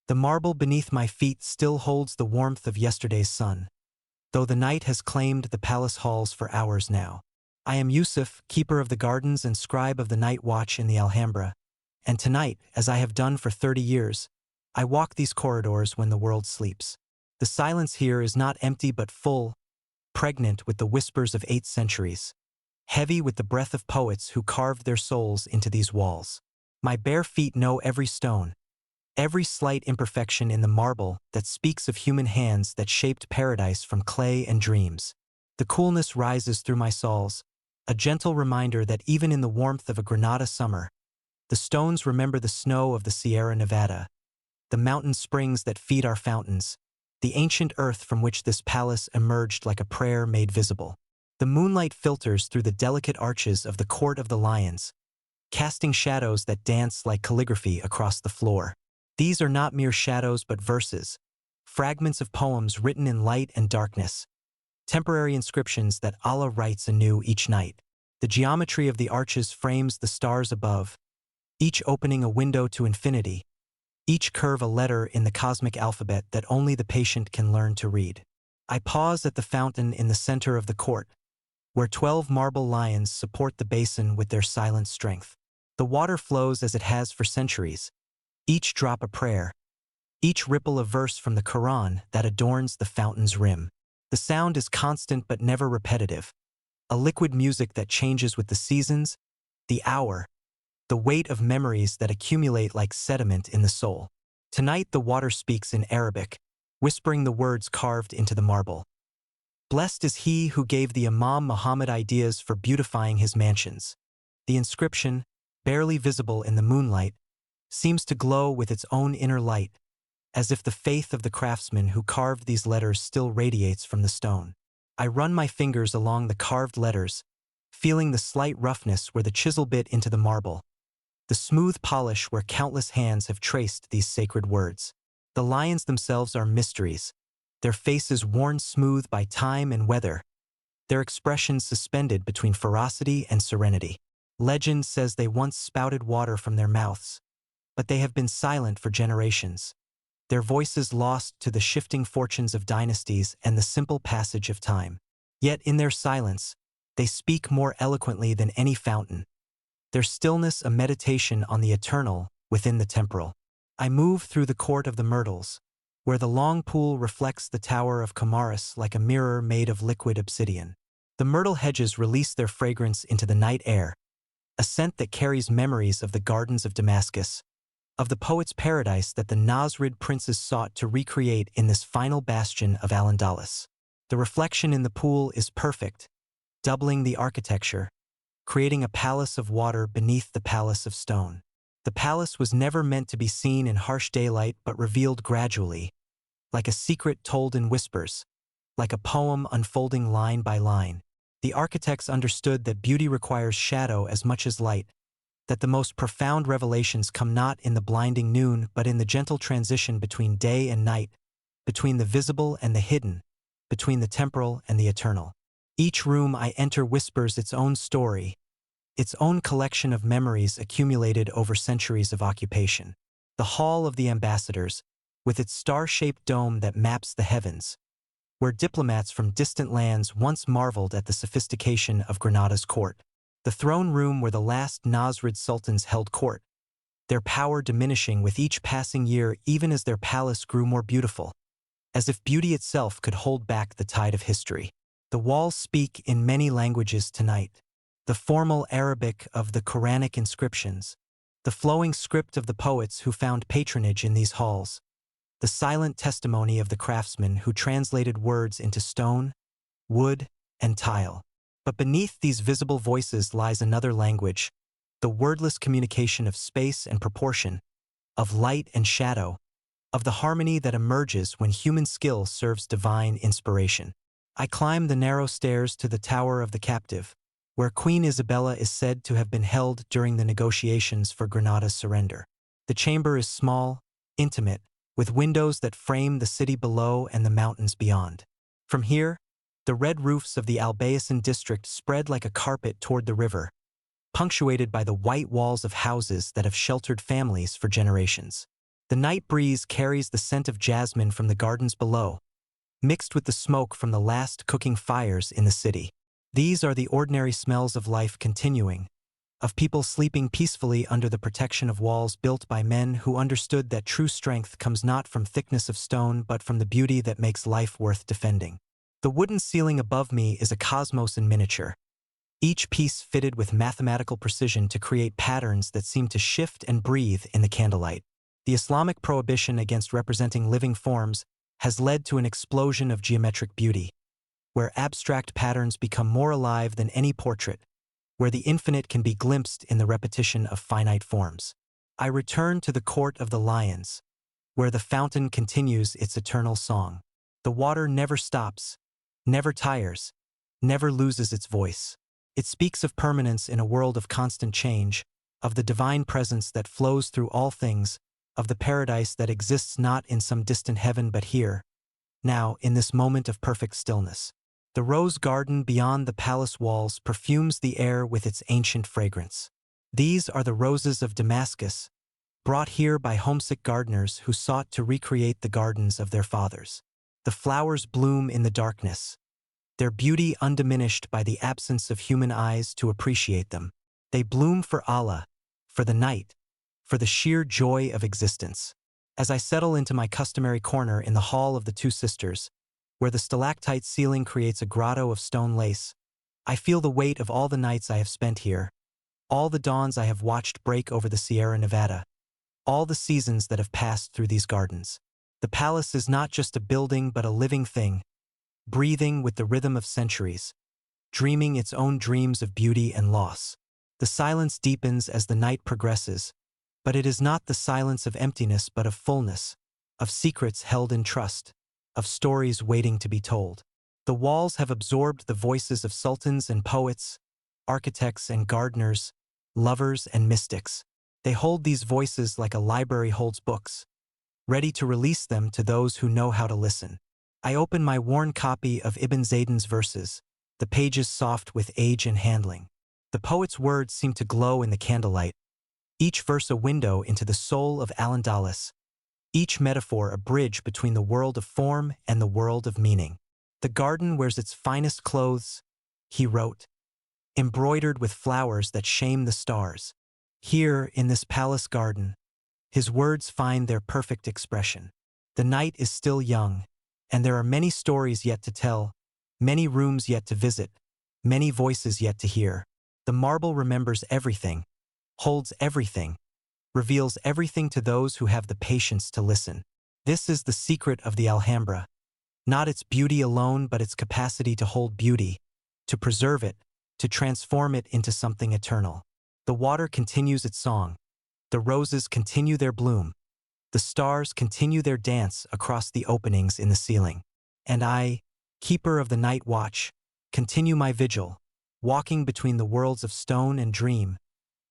The marble beneath my feet still holds the warmth of yesterday's sun, though the night has claimed the palace halls for hours now. I am Yusuf, keeper of the gardens and scribe of the night watch in the Alhambra, and tonight, as I have done for 30 years, I walk these corridors when the world sleeps. The silence here is not empty but full, pregnant with the whispers of 8 centuries, heavy with the breath of poets who carved their souls into these walls. My bare feet know every stone, every slight imperfection in the marble that speaks of human hands that shaped paradise from clay and dreams. The coolness rises through my soles, a gentle reminder that even in the warmth of a Granada summer, the stones remember the snow of the Sierra Nevada, the mountain springs that feed our fountains, the ancient earth from which this palace emerged like a prayer made visible. The moonlight filters through the delicate arches of the Court of the Lions, casting shadows that dance like calligraphy across the floor. These are not mere shadows but verses, fragments of poems written in light and darkness, temporary inscriptions that Allah writes anew each night. The geometry of the arches frames the stars above, each opening a window to infinity, each curve a letter in the cosmic alphabet that only the patient can learn to read. I pause at the fountain in the center of the court, where 12 marble lions support the basin with their silent strength. The water flows as it has for centuries, each drop a prayer, each ripple a verse from the Quran that adorns the fountain's rim. The sound is constant but never repetitive, a liquid music that changes with the seasons, the hour, the weight of memories that accumulate like sediment in the soul. Tonight the water speaks in Arabic, whispering the words carved into the marble. Blessed is he who gave the Imam Muhammad ideas for beautifying his mansions. The inscription, barely visible in the moonlight, seems to glow with its own inner light, as if the faith of the craftsman who carved these letters still radiates from the stone. I run my fingers along the carved letters, feeling the slight roughness where the chisel bit into the marble, the smooth polish where countless hands have traced these sacred words. The lions themselves are mysteries, their faces worn smooth by time and weather, their expressions suspended between ferocity and serenity. Legend says they once spouted water from their mouths, but they have been silent for generations, their voices lost to the shifting fortunes of dynasties and the simple passage of time. Yet in their silence, they speak more eloquently than any fountain, their stillness a meditation on the eternal within the temporal. I move through the Court of the Myrtles, where the long pool reflects the Tower of Comares like a mirror made of liquid obsidian. The myrtle hedges release their fragrance into the night air, a scent that carries memories of the gardens of Damascus, of the poet's paradise that the Nasrid princes sought to recreate in this final bastion of Al-Andalus. The reflection in the pool is perfect, doubling the architecture, creating a palace of water beneath the palace of stone. The palace was never meant to be seen in harsh daylight but revealed gradually, like a secret told in whispers, like a poem unfolding line by line. The architects understood that beauty requires shadow as much as light, that the most profound revelations come not in the blinding noon but in the gentle transition between day and night, between the visible and the hidden, between the temporal and the eternal. Each room I enter whispers its own story, its own collection of memories accumulated over centuries of occupation. The Hall of the Ambassadors, with its star-shaped dome that maps the heavens, where diplomats from distant lands once marveled at the sophistication of Granada's court. The throne room where the last Nasrid sultans held court, their power diminishing with each passing year even as their palace grew more beautiful, as if beauty itself could hold back the tide of history. The walls speak in many languages tonight. The formal Arabic of the Quranic inscriptions, the flowing script of the poets who found patronage in these halls, the silent testimony of the craftsmen who translated words into stone, wood, and tile. But beneath these visible voices lies another language, the wordless communication of space and proportion, of light and shadow, of the harmony that emerges when human skill serves divine inspiration. I climb the narrow stairs to the Tower of the Captive, where Queen Isabella is said to have been held during the negotiations for Granada's surrender. The chamber is small, intimate, with windows that frame the city below and the mountains beyond. From here, the red roofs of the Albayacin district spread like a carpet toward the river, punctuated by the white walls of houses that have sheltered families for generations. The night breeze carries the scent of jasmine from the gardens below, mixed with the smoke from the last cooking fires in the city. These are the ordinary smells of life continuing, of people sleeping peacefully under the protection of walls built by men who understood that true strength comes not from thickness of stone but from the beauty that makes life worth defending. The wooden ceiling above me is a cosmos in miniature, each piece fitted with mathematical precision to create patterns that seem to shift and breathe in the candlelight. The Islamic prohibition against representing living forms has led to an explosion of geometric beauty, where abstract patterns become more alive than any portrait, where the infinite can be glimpsed in the repetition of finite forms. I return to the court of the lions, where the fountain continues its eternal song. The water never stops, never tires, never loses its voice. It speaks of permanence in a world of constant change, of the divine presence that flows through all things, of the paradise that exists not in some distant heaven but here, now, in this moment of perfect stillness. The rose garden beyond the palace walls perfumes the air with its ancient fragrance. These are the roses of Damascus, brought here by homesick gardeners who sought to recreate the gardens of their fathers. The flowers bloom in the darkness, their beauty undiminished by the absence of human eyes to appreciate them. They bloom for Allah, for the night, for the sheer joy of existence. As I settle into my customary corner in the Hall of the Two Sisters, where the stalactite ceiling creates a grotto of stone lace, I feel the weight of all the nights I have spent here, all the dawns I have watched break over the Sierra Nevada, all the seasons that have passed through these gardens. The palace is not just a building but a living thing, breathing with the rhythm of centuries, dreaming its own dreams of beauty and loss. The silence deepens as the night progresses, but it is not the silence of emptiness but of fullness, of secrets held in trust, of stories waiting to be told. The walls have absorbed the voices of sultans and poets, architects and gardeners, lovers and mystics. They hold these voices like a library holds books, ready to release them to those who know how to listen. I open my worn copy of Ibn Ziyad's verses, the pages soft with age and handling. The poet's words seem to glow in the candlelight, each verse a window into the soul of Al-Andalus, each metaphor a bridge between the world of form and the world of meaning. The garden wears its finest clothes, he wrote, embroidered with flowers that shame the stars. Here, in this palace garden, his words find their perfect expression. The night is still young, and there are many stories yet to tell, many rooms yet to visit, many voices yet to hear. The marble remembers everything, holds everything, reveals everything to those who have the patience to listen. This is the secret of the Alhambra, not its beauty alone but its capacity to hold beauty, to preserve it, to transform it into something eternal. The water continues its song, the roses continue their bloom, the stars continue their dance across the openings in the ceiling. And I, keeper of the night watch, continue my vigil, walking between the worlds of stone and dream,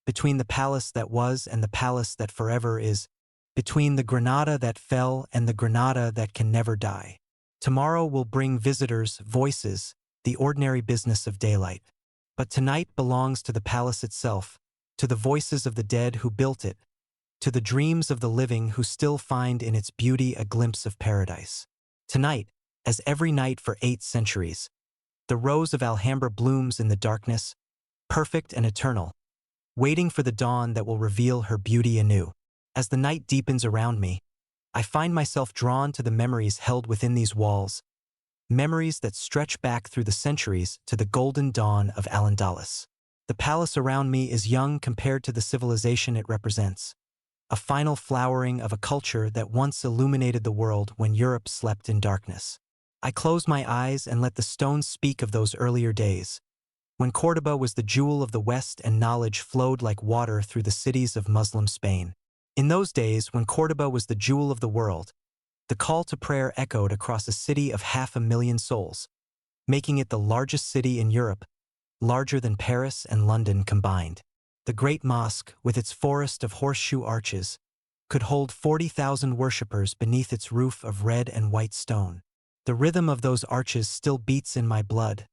between the palace that was and the palace that forever is, between the Granada that fell and the Granada that can never die. Tomorrow will bring visitors, voices, the ordinary business of daylight. But tonight belongs to the palace itself, to the voices of the dead who built it, to the dreams of the living who still find in its beauty a glimpse of paradise. Tonight, as every night for 8 centuries, the rose of Alhambra blooms in the darkness, perfect and eternal, waiting for the dawn that will reveal her beauty anew. As the night deepens around me, I find myself drawn to the memories held within these walls, memories that stretch back through the centuries to the golden dawn of Al-Andalus. The palace around me is young compared to the civilization it represents, a final flowering of a culture that once illuminated the world when Europe slept in darkness. I close my eyes and let the stones speak of those earlier days, when Córdoba was the jewel of the West and knowledge flowed like water through the cities of Muslim Spain. In those days, when Córdoba was the jewel of the world, the call to prayer echoed across a city of 500,000 souls, making it the largest city in Europe, larger than Paris and London combined. The Great Mosque, with its forest of horseshoe arches, could hold 40,000 worshippers beneath its roof of red and white stone. The rhythm of those arches still beats in my blood,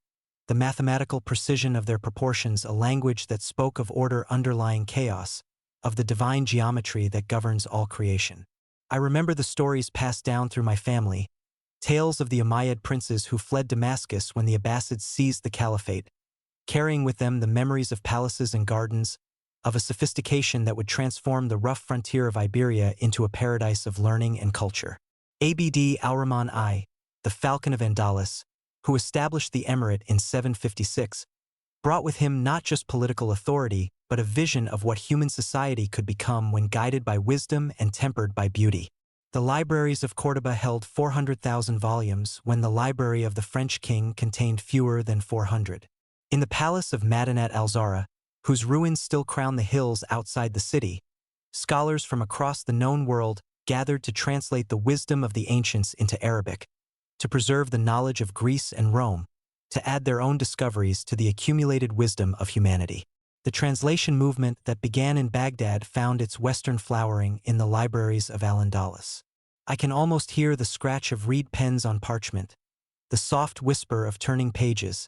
the mathematical precision of their proportions a language that spoke of order underlying chaos, of the divine geometry that governs all creation. I remember the stories passed down through my family, tales of the Umayyad princes who fled Damascus when the Abbasids seized the caliphate, carrying with them the memories of palaces and gardens, of a sophistication that would transform the rough frontier of Iberia into a paradise of learning and culture. Abd al-Rahman I, the Falcon of Andalus, who established the emirate in 756, brought with him not just political authority, but a vision of what human society could become when guided by wisdom and tempered by beauty. The libraries of Córdoba held 400,000 volumes when the library of the French king contained fewer than 400. In the palace of Madinat al-Zahra, whose ruins still crown the hills outside the city, scholars from across the known world gathered to translate the wisdom of the ancients into Arabic, to preserve the knowledge of Greece and Rome, to add their own discoveries to the accumulated wisdom of humanity. The translation movement that began in Baghdad found its western flowering in the libraries of Al-Andalus. I can almost hear the scratch of reed pens on parchment, the soft whisper of turning pages,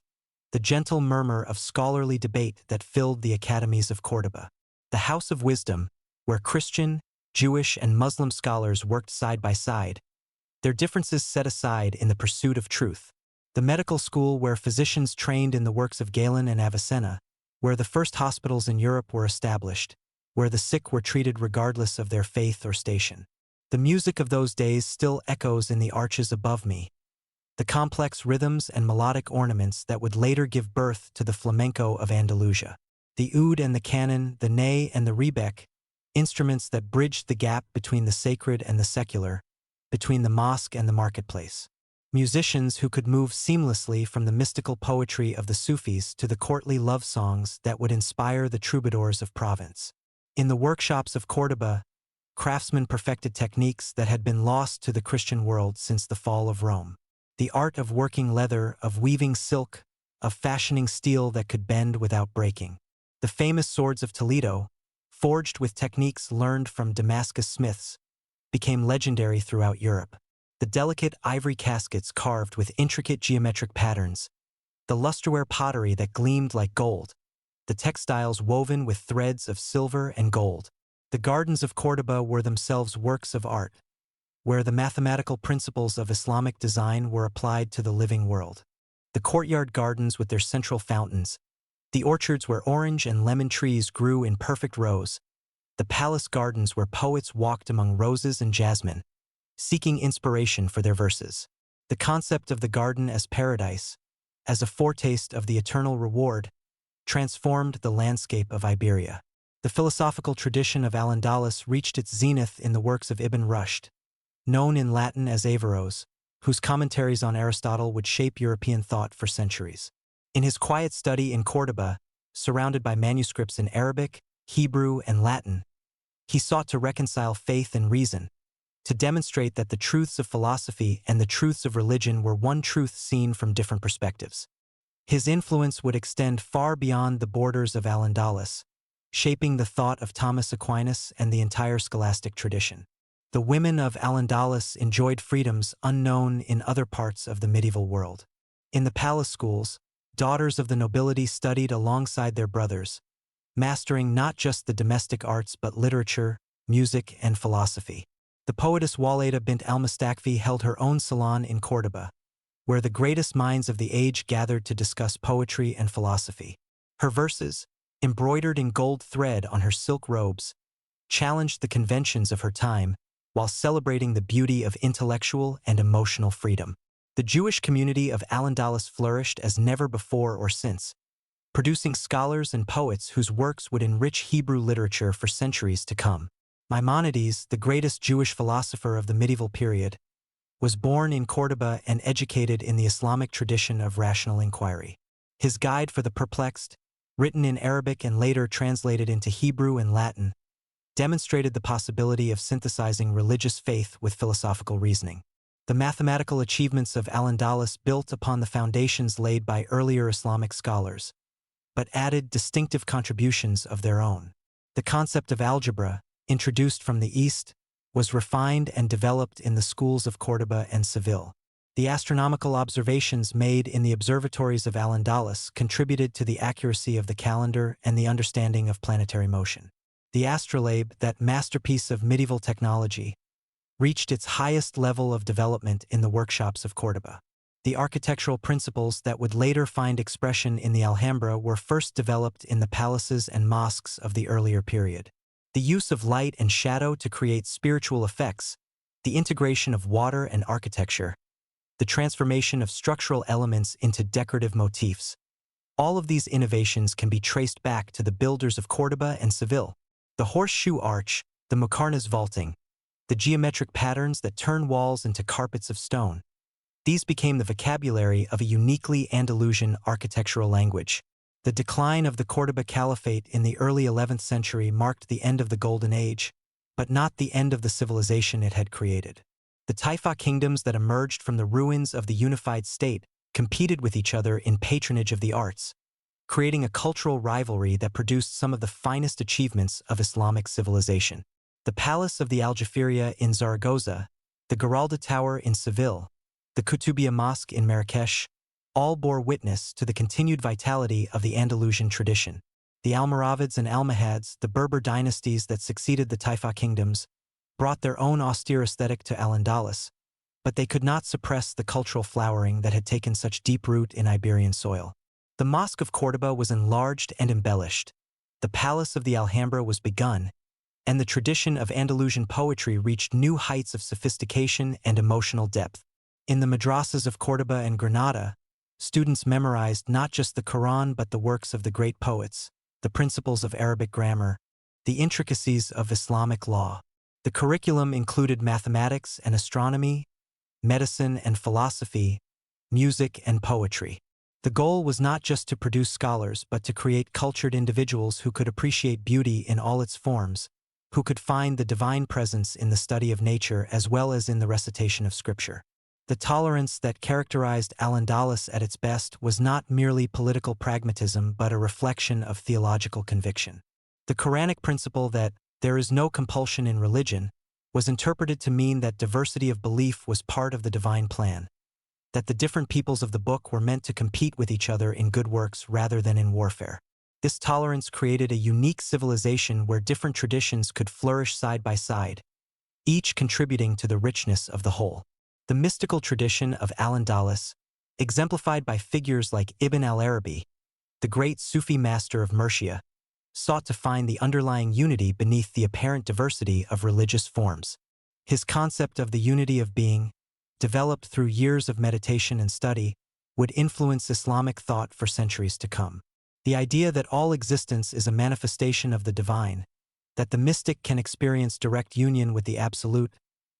the gentle murmur of scholarly debate that filled the academies of Córdoba. The House of Wisdom, where Christian, Jewish, and Muslim scholars worked side by side, their differences set aside in the pursuit of truth. The medical school where physicians trained in the works of Galen and Avicenna, where the first hospitals in Europe were established, where the sick were treated regardless of their faith or station. The music of those days still echoes in the arches above me, the complex rhythms and melodic ornaments that would later give birth to the flamenco of Andalusia. The oud and the canon, the ney and the rebec, instruments that bridged the gap between the sacred and the secular, between the mosque and the marketplace. Musicians who could move seamlessly from the mystical poetry of the Sufis to the courtly love songs that would inspire the troubadours of Provence. In the workshops of Córdoba, craftsmen perfected techniques that had been lost to the Christian world since the fall of Rome. The art of working leather, of weaving silk, of fashioning steel that could bend without breaking. The famous swords of Toledo, forged with techniques learned from Damascus smiths, became legendary throughout Europe. The delicate ivory caskets carved with intricate geometric patterns, the lustreware pottery that gleamed like gold, the textiles woven with threads of silver and gold. The gardens of Córdoba were themselves works of art, where the mathematical principles of Islamic design were applied to the living world. The courtyard gardens with their central fountains, the orchards where orange and lemon trees grew in perfect rows, the palace gardens where poets walked among roses and jasmine, seeking inspiration for their verses. The concept of the garden as paradise, as a foretaste of the eternal reward, transformed the landscape of Iberia. The philosophical tradition of Al-Andalus reached its zenith in the works of Ibn Rushd, known in Latin as Averroes, whose commentaries on Aristotle would shape European thought for centuries. In his quiet study in Córdoba, surrounded by manuscripts in Arabic, Hebrew, and Latin, he sought to reconcile faith and reason, to demonstrate that the truths of philosophy and the truths of religion were one truth seen from different perspectives. His influence would extend far beyond the borders of Al-Andalus, shaping the thought of Thomas Aquinas and the entire scholastic tradition. The women of Al-Andalus enjoyed freedoms unknown in other parts of the medieval world. In the palace schools, daughters of the nobility studied alongside their brothers, mastering not just the domestic arts but literature, music, and philosophy. The poetess Walida bint al-Mustakfi held her own salon in Córdoba, where the greatest minds of the age gathered to discuss poetry and philosophy. Her verses, embroidered in gold thread on her silk robes, challenged the conventions of her time while celebrating the beauty of intellectual and emotional freedom. The Jewish community of Al-Andalus flourished as never before or since, producing scholars and poets whose works would enrich Hebrew literature for centuries to come. Maimonides, the greatest Jewish philosopher of the medieval period, was born in Córdoba and educated in the Islamic tradition of rational inquiry. His Guide for the Perplexed, written in Arabic and later translated into Hebrew and Latin, demonstrated the possibility of synthesizing religious faith with philosophical reasoning. The mathematical achievements of Al-Andalus built upon the foundations laid by earlier Islamic scholars, but added distinctive contributions of their own. The concept of algebra, introduced from the East, was refined and developed in the schools of Córdoba and Seville. The astronomical observations made in the observatories of Al-Andalus contributed to the accuracy of the calendar and the understanding of planetary motion. The astrolabe, that masterpiece of medieval technology, reached its highest level of development in the workshops of Córdoba. The architectural principles that would later find expression in the Alhambra were first developed in the palaces and mosques of the earlier period. The use of light and shadow to create spiritual effects, the integration of water and architecture, the transformation of structural elements into decorative motifs. All of these innovations can be traced back to the builders of Córdoba and Seville. The horseshoe arch, the muqarnas vaulting, the geometric patterns that turn walls into carpets of stone. These became the vocabulary of a uniquely Andalusian architectural language. The decline of the Córdoba Caliphate in the early 11th century marked the end of the Golden Age, but not the end of the civilization it had created. The Taifa kingdoms that emerged from the ruins of the unified state competed with each other in patronage of the arts, creating a cultural rivalry that produced some of the finest achievements of Islamic civilization. The Palace of the Aljaferia in Zaragoza, the Giralda Tower in Seville, the Kutubiyya Mosque in Marrakesh, all bore witness to the continued vitality of the Andalusian tradition. The Almoravids and Almohads, the Berber dynasties that succeeded the Taifa kingdoms, brought their own austere aesthetic to Al-Andalus, but they could not suppress the cultural flowering that had taken such deep root in Iberian soil. The Mosque of Córdoba was enlarged and embellished. The Palace of the Alhambra was begun, and the tradition of Andalusian poetry reached new heights of sophistication and emotional depth. In the madrasas of Córdoba and Granada, students memorized not just the Quran but the works of the great poets, the principles of Arabic grammar, the intricacies of Islamic law. The curriculum included mathematics and astronomy, medicine and philosophy, music and poetry. The goal was not just to produce scholars but to create cultured individuals who could appreciate beauty in all its forms, who could find the divine presence in the study of nature as well as in the recitation of scripture. The tolerance that characterized Al-Andalus at its best was not merely political pragmatism but a reflection of theological conviction. The Quranic principle that there is no compulsion in religion was interpreted to mean that diversity of belief was part of the divine plan, that the different peoples of the book were meant to compete with each other in good works rather than in warfare. This tolerance created a unique civilization where different traditions could flourish side by side, each contributing to the richness of the whole. The mystical tradition of Al-Andalus, exemplified by figures like Ibn al-Arabi, the great Sufi master of Murcia, sought to find the underlying unity beneath the apparent diversity of religious forms. His concept of the unity of being, developed through years of meditation and study, would influence Islamic thought for centuries to come. The idea that all existence is a manifestation of the divine, that the mystic can experience direct union with the absolute,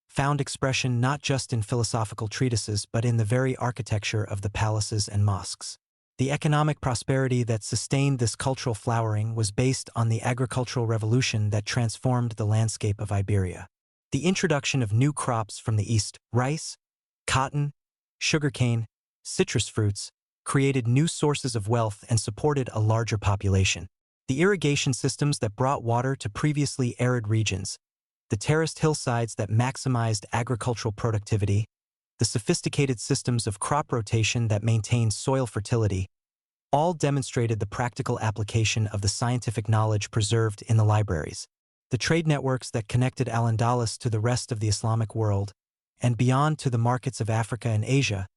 found expression not just in philosophical treatises but in the very architecture of the palaces and mosques. The economic prosperity that sustained this cultural flowering was based on the agricultural revolution that transformed the landscape of Iberia. The introduction of new crops from the east, rice, cotton, sugarcane, citrus fruits, created new sources of wealth and supported a larger population. The irrigation systems that brought water to previously arid regions, the terraced hillsides that maximized agricultural productivity, the sophisticated systems of crop rotation that maintained soil fertility, all demonstrated the practical application of the scientific knowledge preserved in the libraries. The trade networks that connected Al-Andalus to the rest of the Islamic world, and beyond to the markets of Africa and Asia,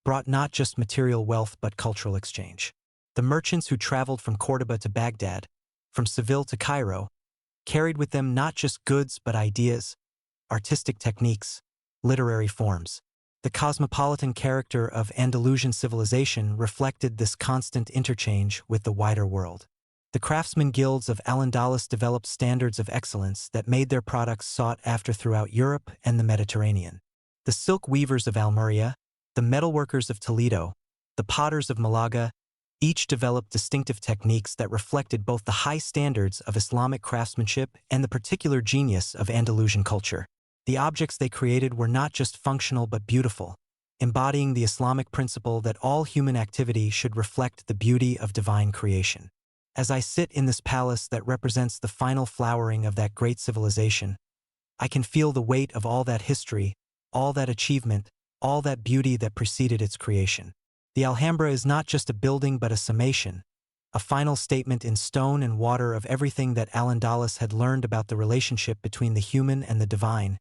brought not just material wealth but cultural exchange. The merchants who traveled from Córdoba to Baghdad, from Seville to Cairo, carried with them not just goods but ideas, artistic techniques, literary forms. The cosmopolitan character of Andalusian civilization reflected this constant interchange with the wider world. The craftsman guilds of Al-Andalus developed standards of excellence that made their products sought after throughout Europe and the Mediterranean. The silk weavers of Almeria, the metalworkers of Toledo, the potters of Malaga, each developed distinctive techniques that reflected both the high standards of Islamic craftsmanship and the particular genius of Andalusian culture. The objects they created were not just functional but beautiful, embodying the Islamic principle that all human activity should reflect the beauty of divine creation. As I sit in this palace that represents the final flowering of that great civilization, I can feel the weight of all that history, all that achievement, all that beauty that preceded its creation. The Alhambra is not just a building but a summation, a final statement in stone and water of everything that Al-Andalus had learned about the relationship between the human and the divine,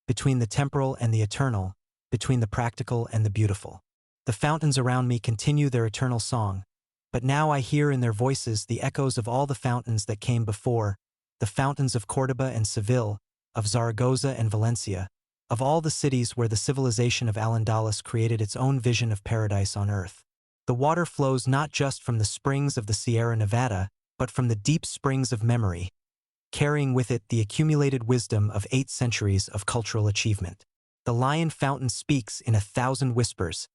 between the temporal and the eternal, between the practical and the beautiful. The fountains around me continue their eternal song, but now I hear in their voices the echoes of all the fountains that came before, the fountains of Córdoba and Seville, of Zaragoza and Valencia, of all the cities where the civilization of Al-Andalus created its own vision of paradise on earth. The water flows not just from the springs of the Sierra Nevada, but from the deep springs of memory, carrying with it the accumulated wisdom of 8 centuries of cultural achievement. The Lion Fountain speaks in 1,000 whispers,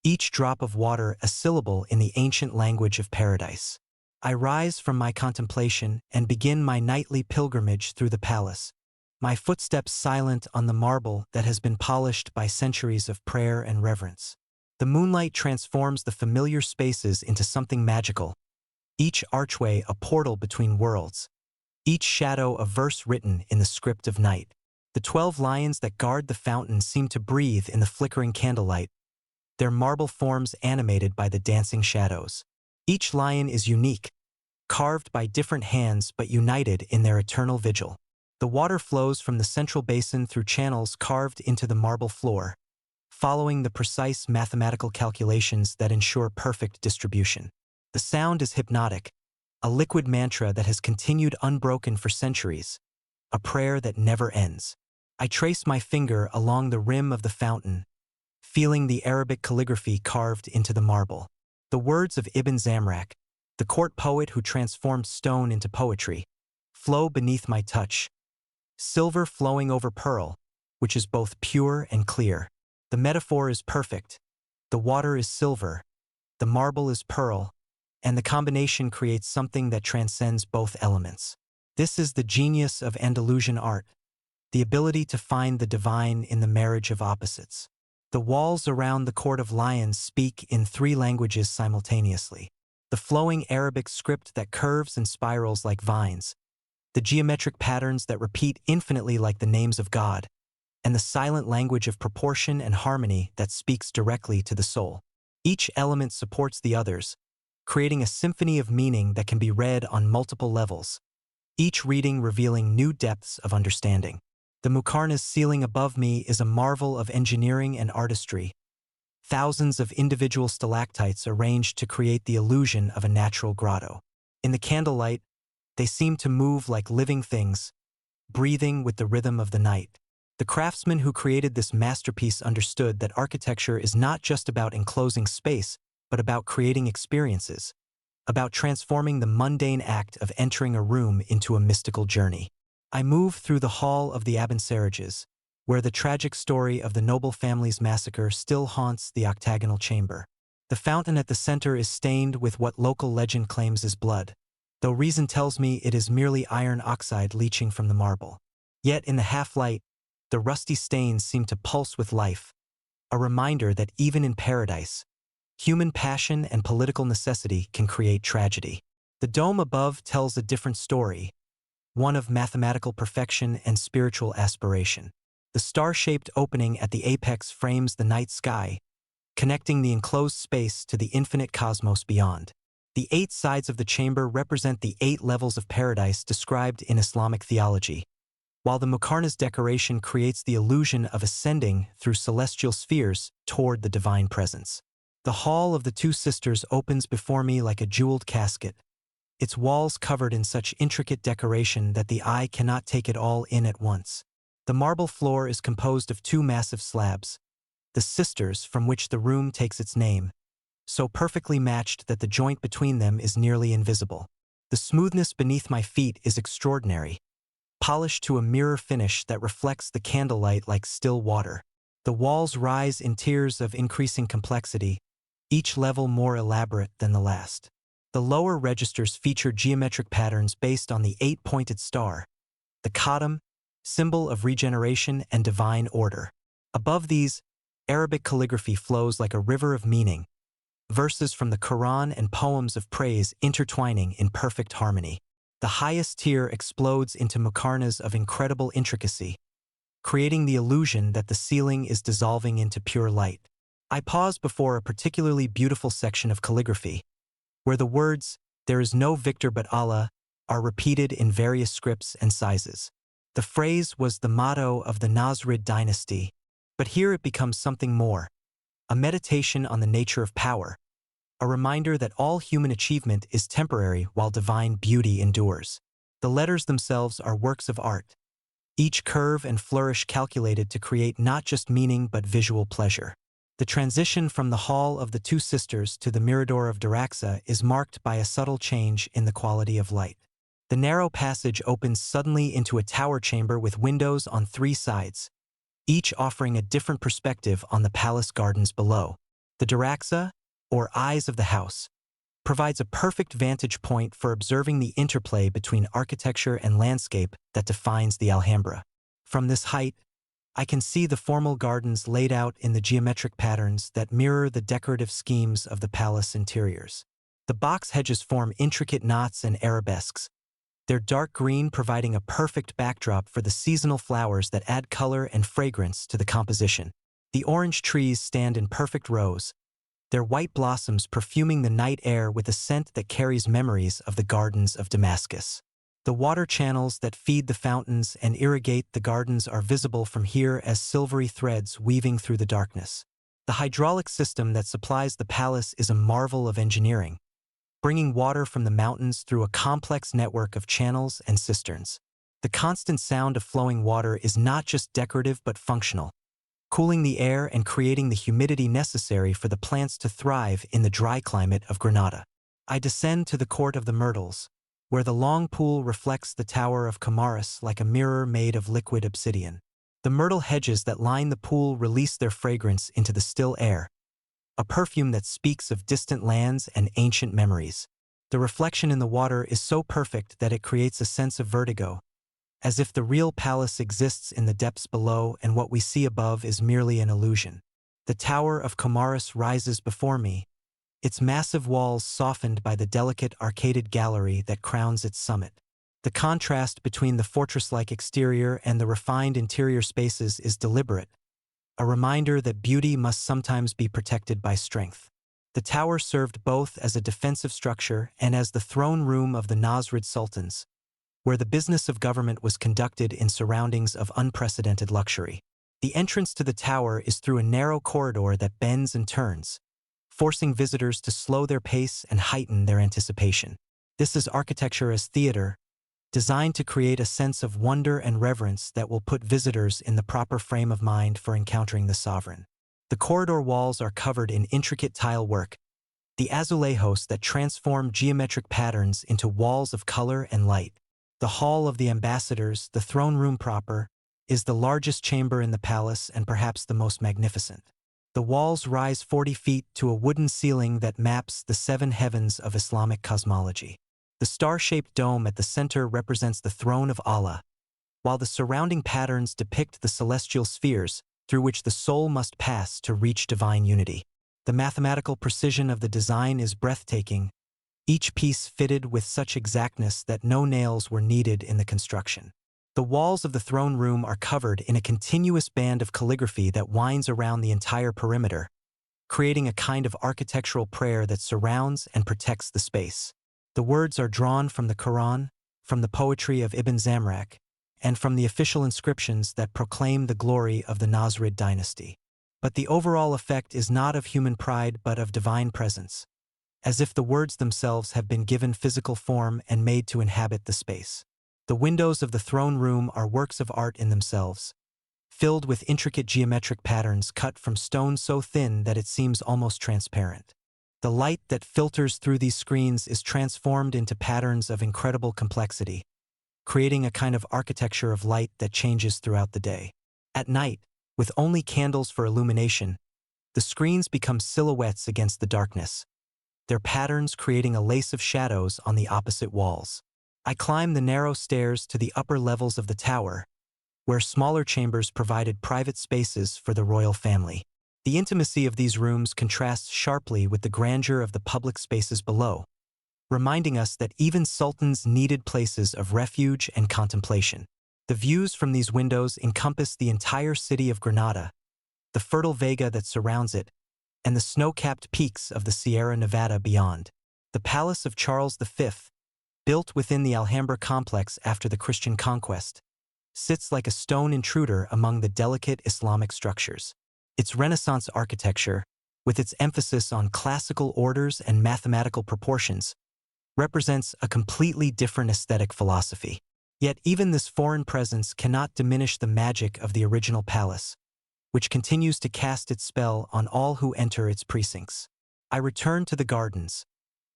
each drop of water a syllable in the ancient language of paradise. I rise from my contemplation and begin my nightly pilgrimage through the palace, my footsteps silent on the marble that has been polished by centuries of prayer and reverence. The moonlight transforms the familiar spaces into something magical, each archway a portal between worlds, each shadow a verse written in the script of night. The 12 lions that guard the fountain seem to breathe in the flickering candlelight, their marble forms animated by the dancing shadows. Each lion is unique, carved by different hands but united in their eternal vigil. The water flows from the central basin through channels carved into the marble floor, following the precise mathematical calculations that ensure perfect distribution. The sound is hypnotic, a liquid mantra that has continued unbroken for centuries, a prayer that never ends. I trace my finger along the rim of the fountain, feeling the Arabic calligraphy carved into the marble. The words of Ibn Zamrak, the court poet who transformed stone into poetry, flow beneath my touch, silver flowing over pearl, which is both pure and clear. The metaphor is perfect. The water is silver, the marble is pearl, and the combination creates something that transcends both elements. This is the genius of Andalusian art, the ability to find the divine in the marriage of opposites. The walls around the Court of Lions speak in 3 languages simultaneously. The flowing Arabic script that curves and spirals like vines, the geometric patterns that repeat infinitely like the names of God, and the silent language of proportion and harmony that speaks directly to the soul. Each element supports the others, creating a symphony of meaning that can be read on multiple levels, each reading revealing new depths of understanding. The Muqarnas ceiling above me is a marvel of engineering and artistry, thousands of individual stalactites arranged to create the illusion of a natural grotto. In the candlelight, they seem to move like living things, breathing with the rhythm of the night. The craftsman who created this masterpiece understood that architecture is not just about enclosing space, but about creating experiences, about transforming the mundane act of entering a room into a mystical journey. I move through the hall of the Abencerrages, where the tragic story of the noble family's massacre still haunts the octagonal chamber. The fountain at the center is stained with what local legend claims is blood, though reason tells me it is merely iron oxide leaching from the marble. Yet in the half-light, the rusty stains seem to pulse with life, a reminder that even in paradise, human passion and political necessity can create tragedy. The dome above tells a different story, one of mathematical perfection and spiritual aspiration. The star-shaped opening at the apex frames the night sky, connecting the enclosed space to the infinite cosmos beyond. The 8 sides of the chamber represent the 8 levels of paradise described in Islamic theology, while the Muqarnas decoration creates the illusion of ascending through celestial spheres toward the divine presence. The Hall of the Two Sisters opens before me like a jeweled casket, its walls covered in such intricate decoration that the eye cannot take it all in at once. The marble floor is composed of 2 massive slabs, the sisters from which the room takes its name, so perfectly matched that the joint between them is nearly invisible. The smoothness beneath my feet is extraordinary, polished to a mirror finish that reflects the candlelight like still water. The walls rise in tiers of increasing complexity, each level more elaborate than the last. The lower registers feature geometric patterns based on the 8-pointed star, the Qadam, symbol of regeneration and divine order. Above these, Arabic calligraphy flows like a river of meaning, verses from the Quran and poems of praise intertwining in perfect harmony. The highest tier explodes into Muqarnas of incredible intricacy, creating the illusion that the ceiling is dissolving into pure light. I pause before a particularly beautiful section of calligraphy, where the words, "There is no victor but Allah," are repeated in various scripts and sizes. The phrase was the motto of the Nasrid dynasty, but here it becomes something more, a meditation on the nature of power, a reminder that all human achievement is temporary while divine beauty endures. The letters themselves are works of art, each curve and flourish calculated to create not just meaning but visual pleasure. The transition from the Hall of the Two Sisters to the Mirador of Daraxa is marked by a subtle change in the quality of light. The narrow passage opens suddenly into a tower chamber with windows on three sides, each offering a different perspective on the palace gardens below. The Daraxa, or eyes of the house, provides a perfect vantage point for observing the interplay between architecture and landscape that defines the Alhambra. From this height, I can see the formal gardens laid out in the geometric patterns that mirror the decorative schemes of the palace interiors. The box hedges form intricate knots and arabesques, their dark green providing a perfect backdrop for the seasonal flowers that add color and fragrance to the composition. The orange trees stand in perfect rows, their white blossoms perfuming the night air with a scent that carries memories of the gardens of Damascus. The water channels that feed the fountains and irrigate the gardens are visible from here as silvery threads weaving through the darkness. The hydraulic system that supplies the palace is a marvel of engineering, bringing water from the mountains through a complex network of channels and cisterns. The constant sound of flowing water is not just decorative but functional, cooling the air and creating the humidity necessary for the plants to thrive in the dry climate of Granada. I descend to the Court of the Myrtles, where the long pool reflects the Tower of Comares like a mirror made of liquid obsidian. The myrtle hedges that line the pool release their fragrance into the still air, a perfume that speaks of distant lands and ancient memories. The reflection in the water is so perfect that it creates a sense of vertigo, as if the real palace exists in the depths below and what we see above is merely an illusion. The Tower of Comares rises before me, its massive walls softened by the delicate arcaded gallery that crowns its summit. The contrast between the fortress-like exterior and the refined interior spaces is deliberate, a reminder that beauty must sometimes be protected by strength. The tower served both as a defensive structure and as the throne room of the Nasrid sultans, where the business of government was conducted in surroundings of unprecedented luxury. The entrance to the tower is through a narrow corridor that bends and turns, forcing visitors to slow their pace and heighten their anticipation. This is architecture as theater, designed to create a sense of wonder and reverence that will put visitors in the proper frame of mind for encountering the sovereign. The corridor walls are covered in intricate tile work, the azulejos that transform geometric patterns into walls of color and light. The Hall of the Ambassadors, the throne room proper, is the largest chamber in the palace and perhaps the most magnificent. The walls rise 40 feet to a wooden ceiling that maps the seven heavens of Islamic cosmology. The star-shaped dome at the center represents the throne of Allah, while the surrounding patterns depict the celestial spheres through which the soul must pass to reach divine unity. The mathematical precision of the design is breathtaking, each piece fitted with such exactness that no nails were needed in the construction. The walls of the throne room are covered in a continuous band of calligraphy that winds around the entire perimeter, creating a kind of architectural prayer that surrounds and protects the space. The words are drawn from the Quran, from the poetry of Ibn Zamrak, and from the official inscriptions that proclaim the glory of the Nasrid dynasty. But the overall effect is not of human pride but of divine presence, as if the words themselves have been given physical form and made to inhabit the space. The windows of the throne room are works of art in themselves, filled with intricate geometric patterns cut from stone so thin that it seems almost transparent. The light that filters through these screens is transformed into patterns of incredible complexity, creating a kind of architecture of light that changes throughout the day. At night, with only candles for illumination, the screens become silhouettes against the darkness, their patterns creating a lace of shadows on the opposite walls. I climb the narrow stairs to the upper levels of the tower, where smaller chambers provided private spaces for the royal family. The intimacy of these rooms contrasts sharply with the grandeur of the public spaces below, reminding us that even sultans needed places of refuge and contemplation. The views from these windows encompass the entire city of Granada, the fertile vega that surrounds it, and the snow-capped peaks of the Sierra Nevada beyond. The Palace of Charles V, built within the Alhambra complex after the Christian conquest, sits like a stone intruder among the delicate Islamic structures. Its Renaissance architecture, with its emphasis on classical orders and mathematical proportions, represents a completely different aesthetic philosophy. Yet even this foreign presence cannot diminish the magic of the original palace, which continues to cast its spell on all who enter its precincts. I return to the gardens,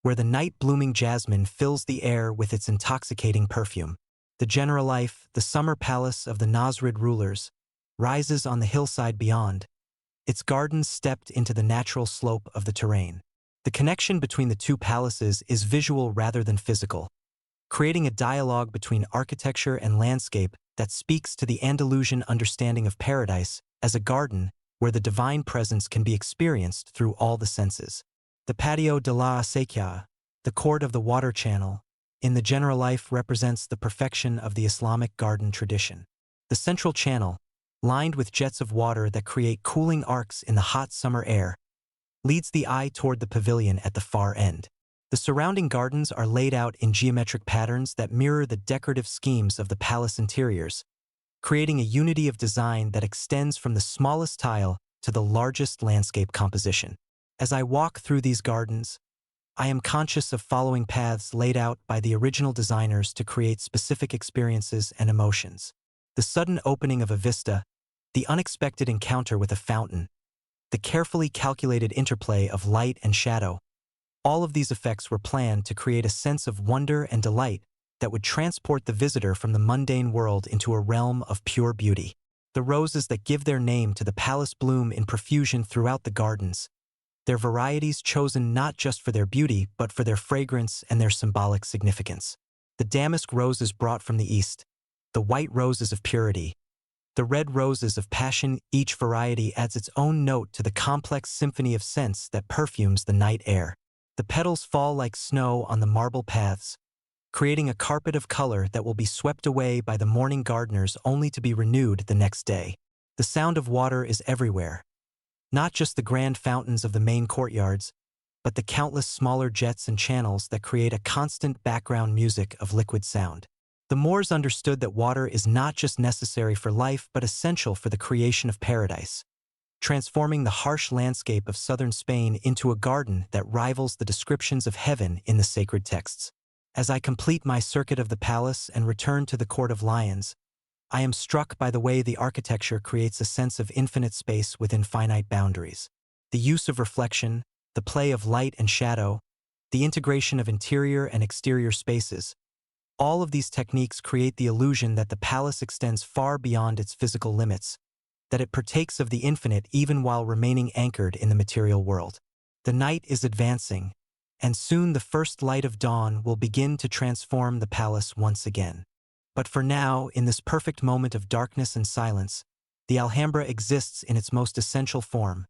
where the night-blooming jasmine fills the air with its intoxicating perfume. The Generalife, the summer palace of the Nasrid rulers, rises on the hillside beyond, its gardens stepped into the natural slope of the terrain. The connection between the two palaces is visual rather than physical, creating a dialogue between architecture and landscape that speaks to the Andalusian understanding of paradise as a garden where the divine presence can be experienced through all the senses. The Patio de la Acequia, the court of the water channel, in the Generalife represents the perfection of the Islamic garden tradition. The central channel, lined with jets of water that create cooling arcs in the hot summer air, leads the eye toward the pavilion at the far end. The surrounding gardens are laid out in geometric patterns that mirror the decorative schemes of the palace interiors, creating a unity of design that extends from the smallest tile to the largest landscape composition. As I walk through these gardens, I am conscious of following paths laid out by the original designers to create specific experiences and emotions. The sudden opening of a vista, the unexpected encounter with a fountain, the carefully calculated interplay of light and shadow, all of these effects were planned to create a sense of wonder and delight that would transport the visitor from the mundane world into a realm of pure beauty. The roses that give their name to the palace bloom in profusion throughout the gardens, their varieties chosen not just for their beauty but for their fragrance and their symbolic significance. The damask roses brought from the east, the white roses of purity, the red roses of passion, each variety adds its own note to the complex symphony of scents that perfumes the night air. The petals fall like snow on the marble paths, creating a carpet of color that will be swept away by the morning gardeners only to be renewed the next day. The sound of water is everywhere, not just the grand fountains of the main courtyards, but the countless smaller jets and channels that create a constant background music of liquid sound. The Moors understood that water is not just necessary for life but essential for the creation of paradise, transforming the harsh landscape of southern Spain into a garden that rivals the descriptions of heaven in the sacred texts. As I complete my circuit of the palace and return to the Court of Lions, I am struck by the way the architecture creates a sense of infinite space within finite boundaries. The use of reflection, the play of light and shadow, the integration of interior and exterior spaces, all of these techniques create the illusion that the palace extends far beyond its physical limits, that it partakes of the infinite even while remaining anchored in the material world. The night is advancing, and soon the first light of dawn will begin to transform the palace once again. But for now, in this perfect moment of darkness and silence, the Alhambra exists in its most essential form,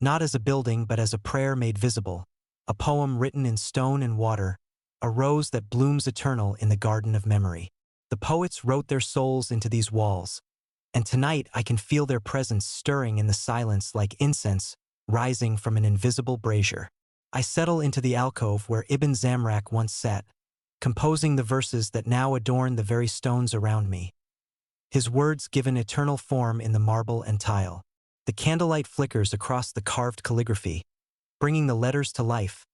not as a building but as a prayer made visible, a poem written in stone and water, a rose that blooms eternal in the garden of memory. The poets wrote their souls into these walls, and tonight I can feel their presence stirring in the silence like incense rising from an invisible brazier. I settle into the alcove where Ibn Zamrak once sat, composing the verses that now adorn the very stones around me. His words given eternal form in the marble and tile. The candlelight flickers across the carved calligraphy, bringing the letters to life,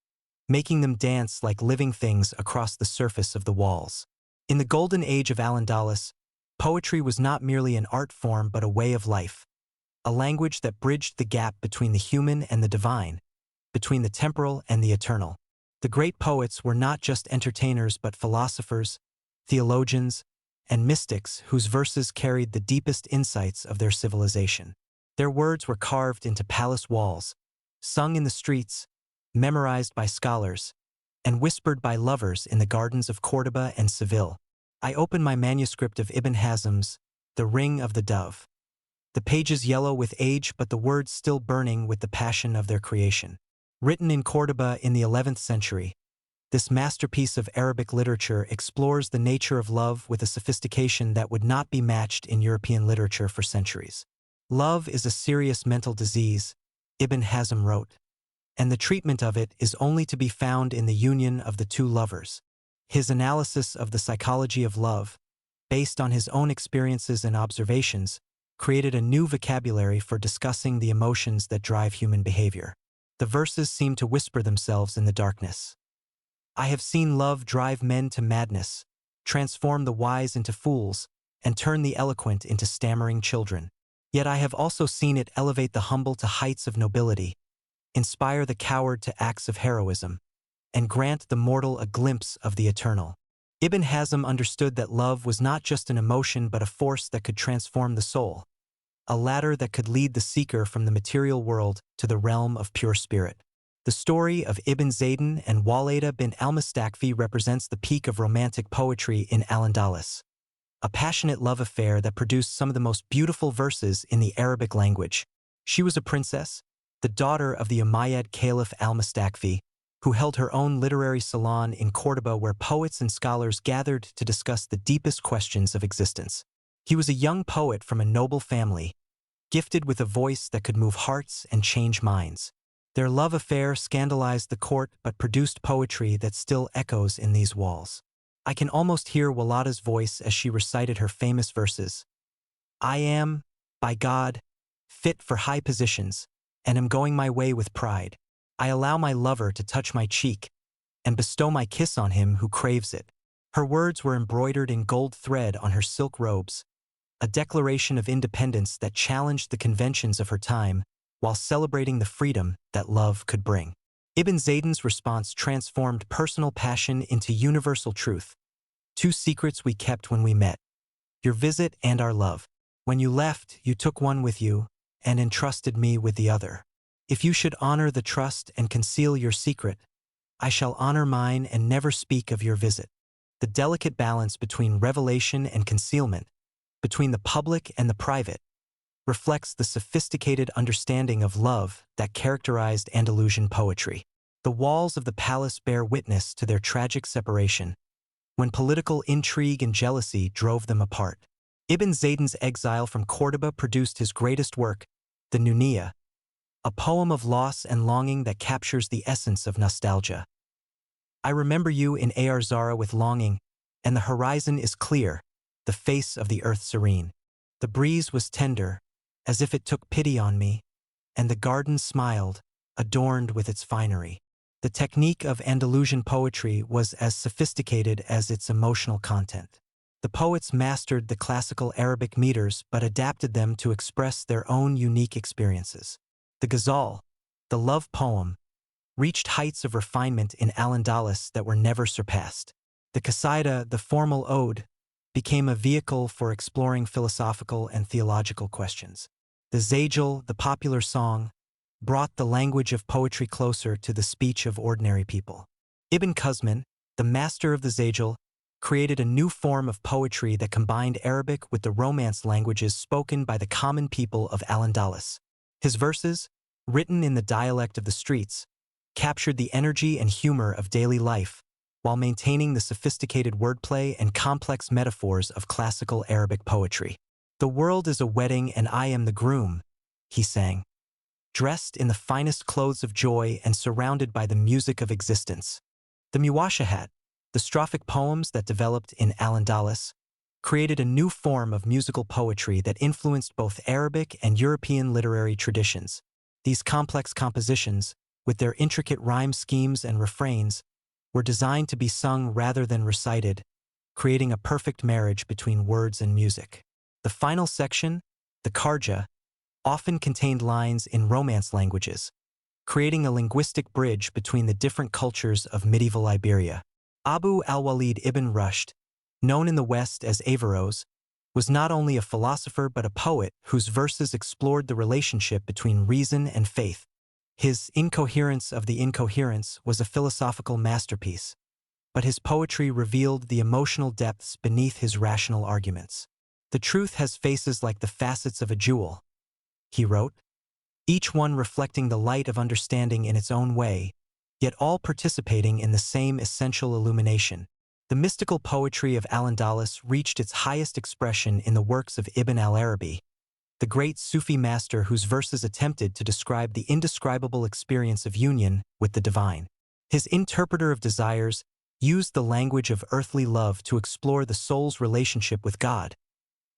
making them dance like living things across the surface of the walls. In the golden age of Al-Andalus, poetry was not merely an art form but a way of life, a language that bridged the gap between the human and the divine, between the temporal and the eternal. The great poets were not just entertainers but philosophers, theologians, and mystics whose verses carried the deepest insights of their civilization. Their words were carved into palace walls, sung in the streets, memorized by scholars, and whispered by lovers in the gardens of Córdoba and Seville. I open my manuscript of Ibn Hazm's The Ring of the Dove. The pages yellow with age but the words still burning with the passion of their creation. Written in Córdoba in the 11th century, this masterpiece of Arabic literature explores the nature of love with a sophistication that would not be matched in European literature for centuries. Love is a serious mental disease, Ibn Hazm wrote, and the treatment of it is only to be found in the union of the two lovers. His analysis of the psychology of love, based on his own experiences and observations, created a new vocabulary for discussing the emotions that drive human behavior. The verses seem to whisper themselves in the darkness. I have seen love drive men to madness, transform the wise into fools, and turn the eloquent into stammering children. Yet I have also seen it elevate the humble to heights of nobility, inspire the coward to acts of heroism, and grant the mortal a glimpse of the eternal. Ibn Hazm understood that love was not just an emotion but a force that could transform the soul, a ladder that could lead the seeker from the material world to the realm of pure spirit. The story of Ibn Zaydan and Walida bin al-Mustakfi represents the peak of romantic poetry in Al-Andalus, a passionate love affair that produced some of the most beautiful verses in the Arabic language. She was a princess, the daughter of the Umayyad Caliph al-Mustakfi, who held her own literary salon in Córdoba where poets and scholars gathered to discuss the deepest questions of existence. He was a young poet from a noble family, gifted with a voice that could move hearts and change minds. Their love affair scandalized the court but produced poetry that still echoes in these walls. I can almost hear Walida's voice as she recited her famous verses. I am, by God, fit for high positions, and am going my way with pride. I allow my lover to touch my cheek, and bestow my kiss on him who craves it. Her words were embroidered in gold thread on her silk robes, a declaration of independence that challenged the conventions of her time while celebrating the freedom that love could bring. Ibn Zaydan's response transformed personal passion into universal truth. Two secrets we kept when we met: your visit and our love. When you left, you took one with you and entrusted me with the other. If you should honor the trust and conceal your secret, I shall honor mine and never speak of your visit. The delicate balance between revelation and concealment, between the public and the private, reflects the sophisticated understanding of love that characterized Andalusian poetry. The walls of the palace bear witness to their tragic separation, when political intrigue and jealousy drove them apart. Ibn Zaydan's exile from Córdoba produced his greatest work, the Nuniyya, a poem of loss and longing that captures the essence of nostalgia. I remember you in Zara with longing, and the horizon is clear, the face of the earth serene. The breeze was tender, as if it took pity on me, and the garden smiled, adorned with its finery. The technique of Andalusian poetry was as sophisticated as its emotional content. The poets mastered the classical Arabic meters but adapted them to express their own unique experiences. The ghazal, the love poem, reached heights of refinement in Al-Andalus that were never surpassed. The qasida, the formal ode, became a vehicle for exploring philosophical and theological questions. The zajal, the popular song, brought the language of poetry closer to the speech of ordinary people. Ibn Quzman, the master of the zajal, created a new form of poetry that combined Arabic with the Romance languages spoken by the common people of Al-Andalus. His verses, written in the dialect of the streets, captured the energy and humor of daily life while maintaining the sophisticated wordplay and complex metaphors of classical Arabic poetry. The world is a wedding and I am the groom, he sang, dressed in the finest clothes of joy and surrounded by the music of existence. The Muwashahat, the strophic poems that developed in Al-Andalus, created a new form of musical poetry that influenced both Arabic and European literary traditions. These complex compositions, with their intricate rhyme schemes and refrains, were designed to be sung rather than recited, creating a perfect marriage between words and music. The final section, the Kharja, often contained lines in Romance languages, creating a linguistic bridge between the different cultures of medieval Iberia. Abu al-Walid ibn Rushd, known in the West as Averroes, was not only a philosopher but a poet whose verses explored the relationship between reason and faith. His Incoherence of the Incoherence was a philosophical masterpiece, but his poetry revealed the emotional depths beneath his rational arguments. The truth has faces like the facets of a jewel, he wrote, each one reflecting the light of understanding in its own way, yet all participating in the same essential illumination. The mystical poetry of Al-Andalus reached its highest expression in the works of Ibn al-Arabi, the great Sufi master whose verses attempted to describe the indescribable experience of union with the divine. His Interpreter of Desires used the language of earthly love to explore the soul's relationship with God,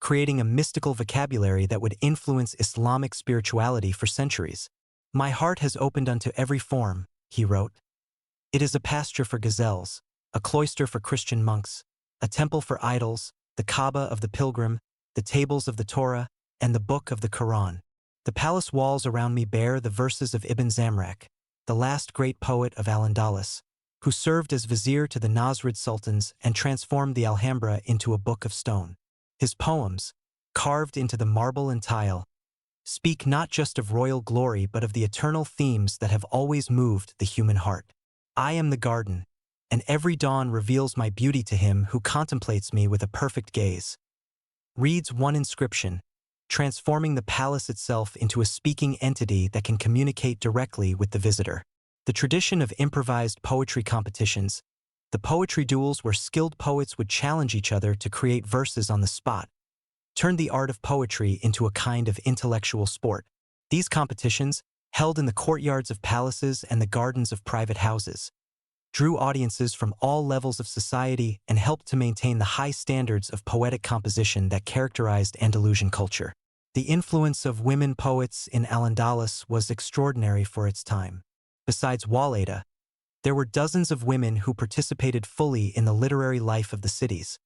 creating a mystical vocabulary that would influence Islamic spirituality for centuries. "My heart has opened unto every form," he wrote. "It is a pasture for gazelles, a cloister for Christian monks, a temple for idols, the Kaaba of the pilgrim, the tables of the Torah, and the book of the Quran. The palace walls around me bear the verses of Ibn Zamrak, the last great poet of Al-Andalus, who served as vizier to the Nasrid sultans and transformed the Alhambra into a book of stone. His poems, carved into the marble and tile, speak not just of royal glory but of the eternal themes that have always moved the human heart. I am the garden, and every dawn reveals my beauty to him who contemplates me with a perfect gaze," reads one inscription, transforming the palace itself into a speaking entity that can communicate directly with the visitor. The tradition of improvised poetry competitions, the poetry duels where skilled poets would challenge each other to create verses on the spot, turned the art of poetry into a kind of intellectual sport. These competitions, held in the courtyards of palaces and the gardens of private houses, drew audiences from all levels of society and helped to maintain the high standards of poetic composition that characterized Andalusian culture. The influence of women poets in Al-Andalus was extraordinary for its time. Besides Walida, there were dozens of women who participated fully in the literary life of the cities,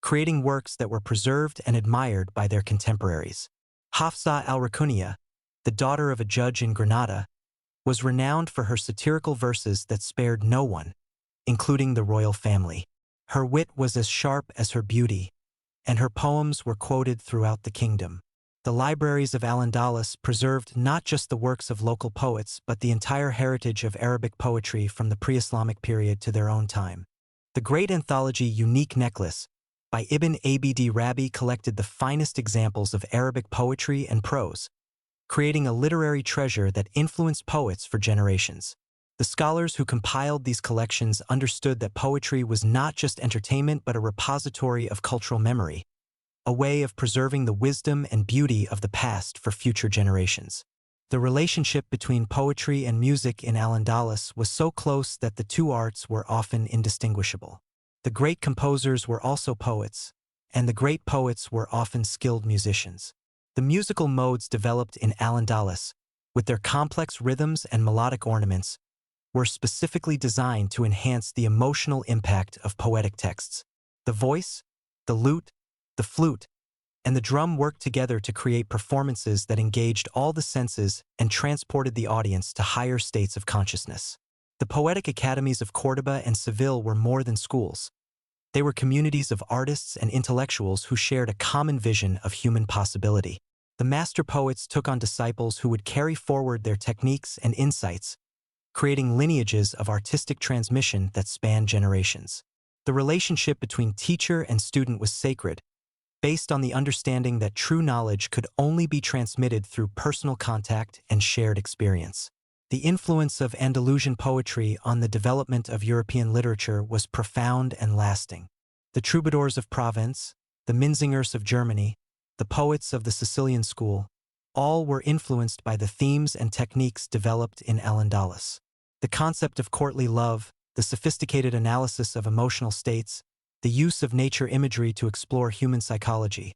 creating works that were preserved and admired by their contemporaries. Hafsa al-Rakunia, the daughter of a judge in Granada, was renowned for her satirical verses that spared no one, including the royal family. Her wit was as sharp as her beauty, and her poems were quoted throughout the kingdom. The libraries of Al-Andalus preserved not just the works of local poets but the entire heritage of Arabic poetry from the pre-Islamic period to their own time. The great anthology Unique Necklace by Ibn Abd Rabi collected the finest examples of Arabic poetry and prose, creating a literary treasure that influenced poets for generations. The scholars who compiled these collections understood that poetry was not just entertainment but a repository of cultural memory, a way of preserving the wisdom and beauty of the past for future generations. The relationship between poetry and music in Al-Andalus was so close that the two arts were often indistinguishable. The great composers were also poets, and the great poets were often skilled musicians. The musical modes developed in Al-Andalus, with their complex rhythms and melodic ornaments, were specifically designed to enhance the emotional impact of poetic texts. The voice, the lute, the flute, and the drum worked together to create performances that engaged all the senses and transported the audience to higher states of consciousness. The poetic academies of Córdoba and Seville were more than schools. They were communities of artists and intellectuals who shared a common vision of human possibility. The master poets took on disciples who would carry forward their techniques and insights, creating lineages of artistic transmission that spanned generations. The relationship between teacher and student was sacred, based on the understanding that true knowledge could only be transmitted through personal contact and shared experience. The influence of Andalusian poetry on the development of European literature was profound and lasting. The troubadours of Provence, the minzingers of Germany, the poets of the Sicilian school, all were influenced by the themes and techniques developed in Al-Andalus. The concept of courtly love, the sophisticated analysis of emotional states, the use of nature imagery to explore human psychology,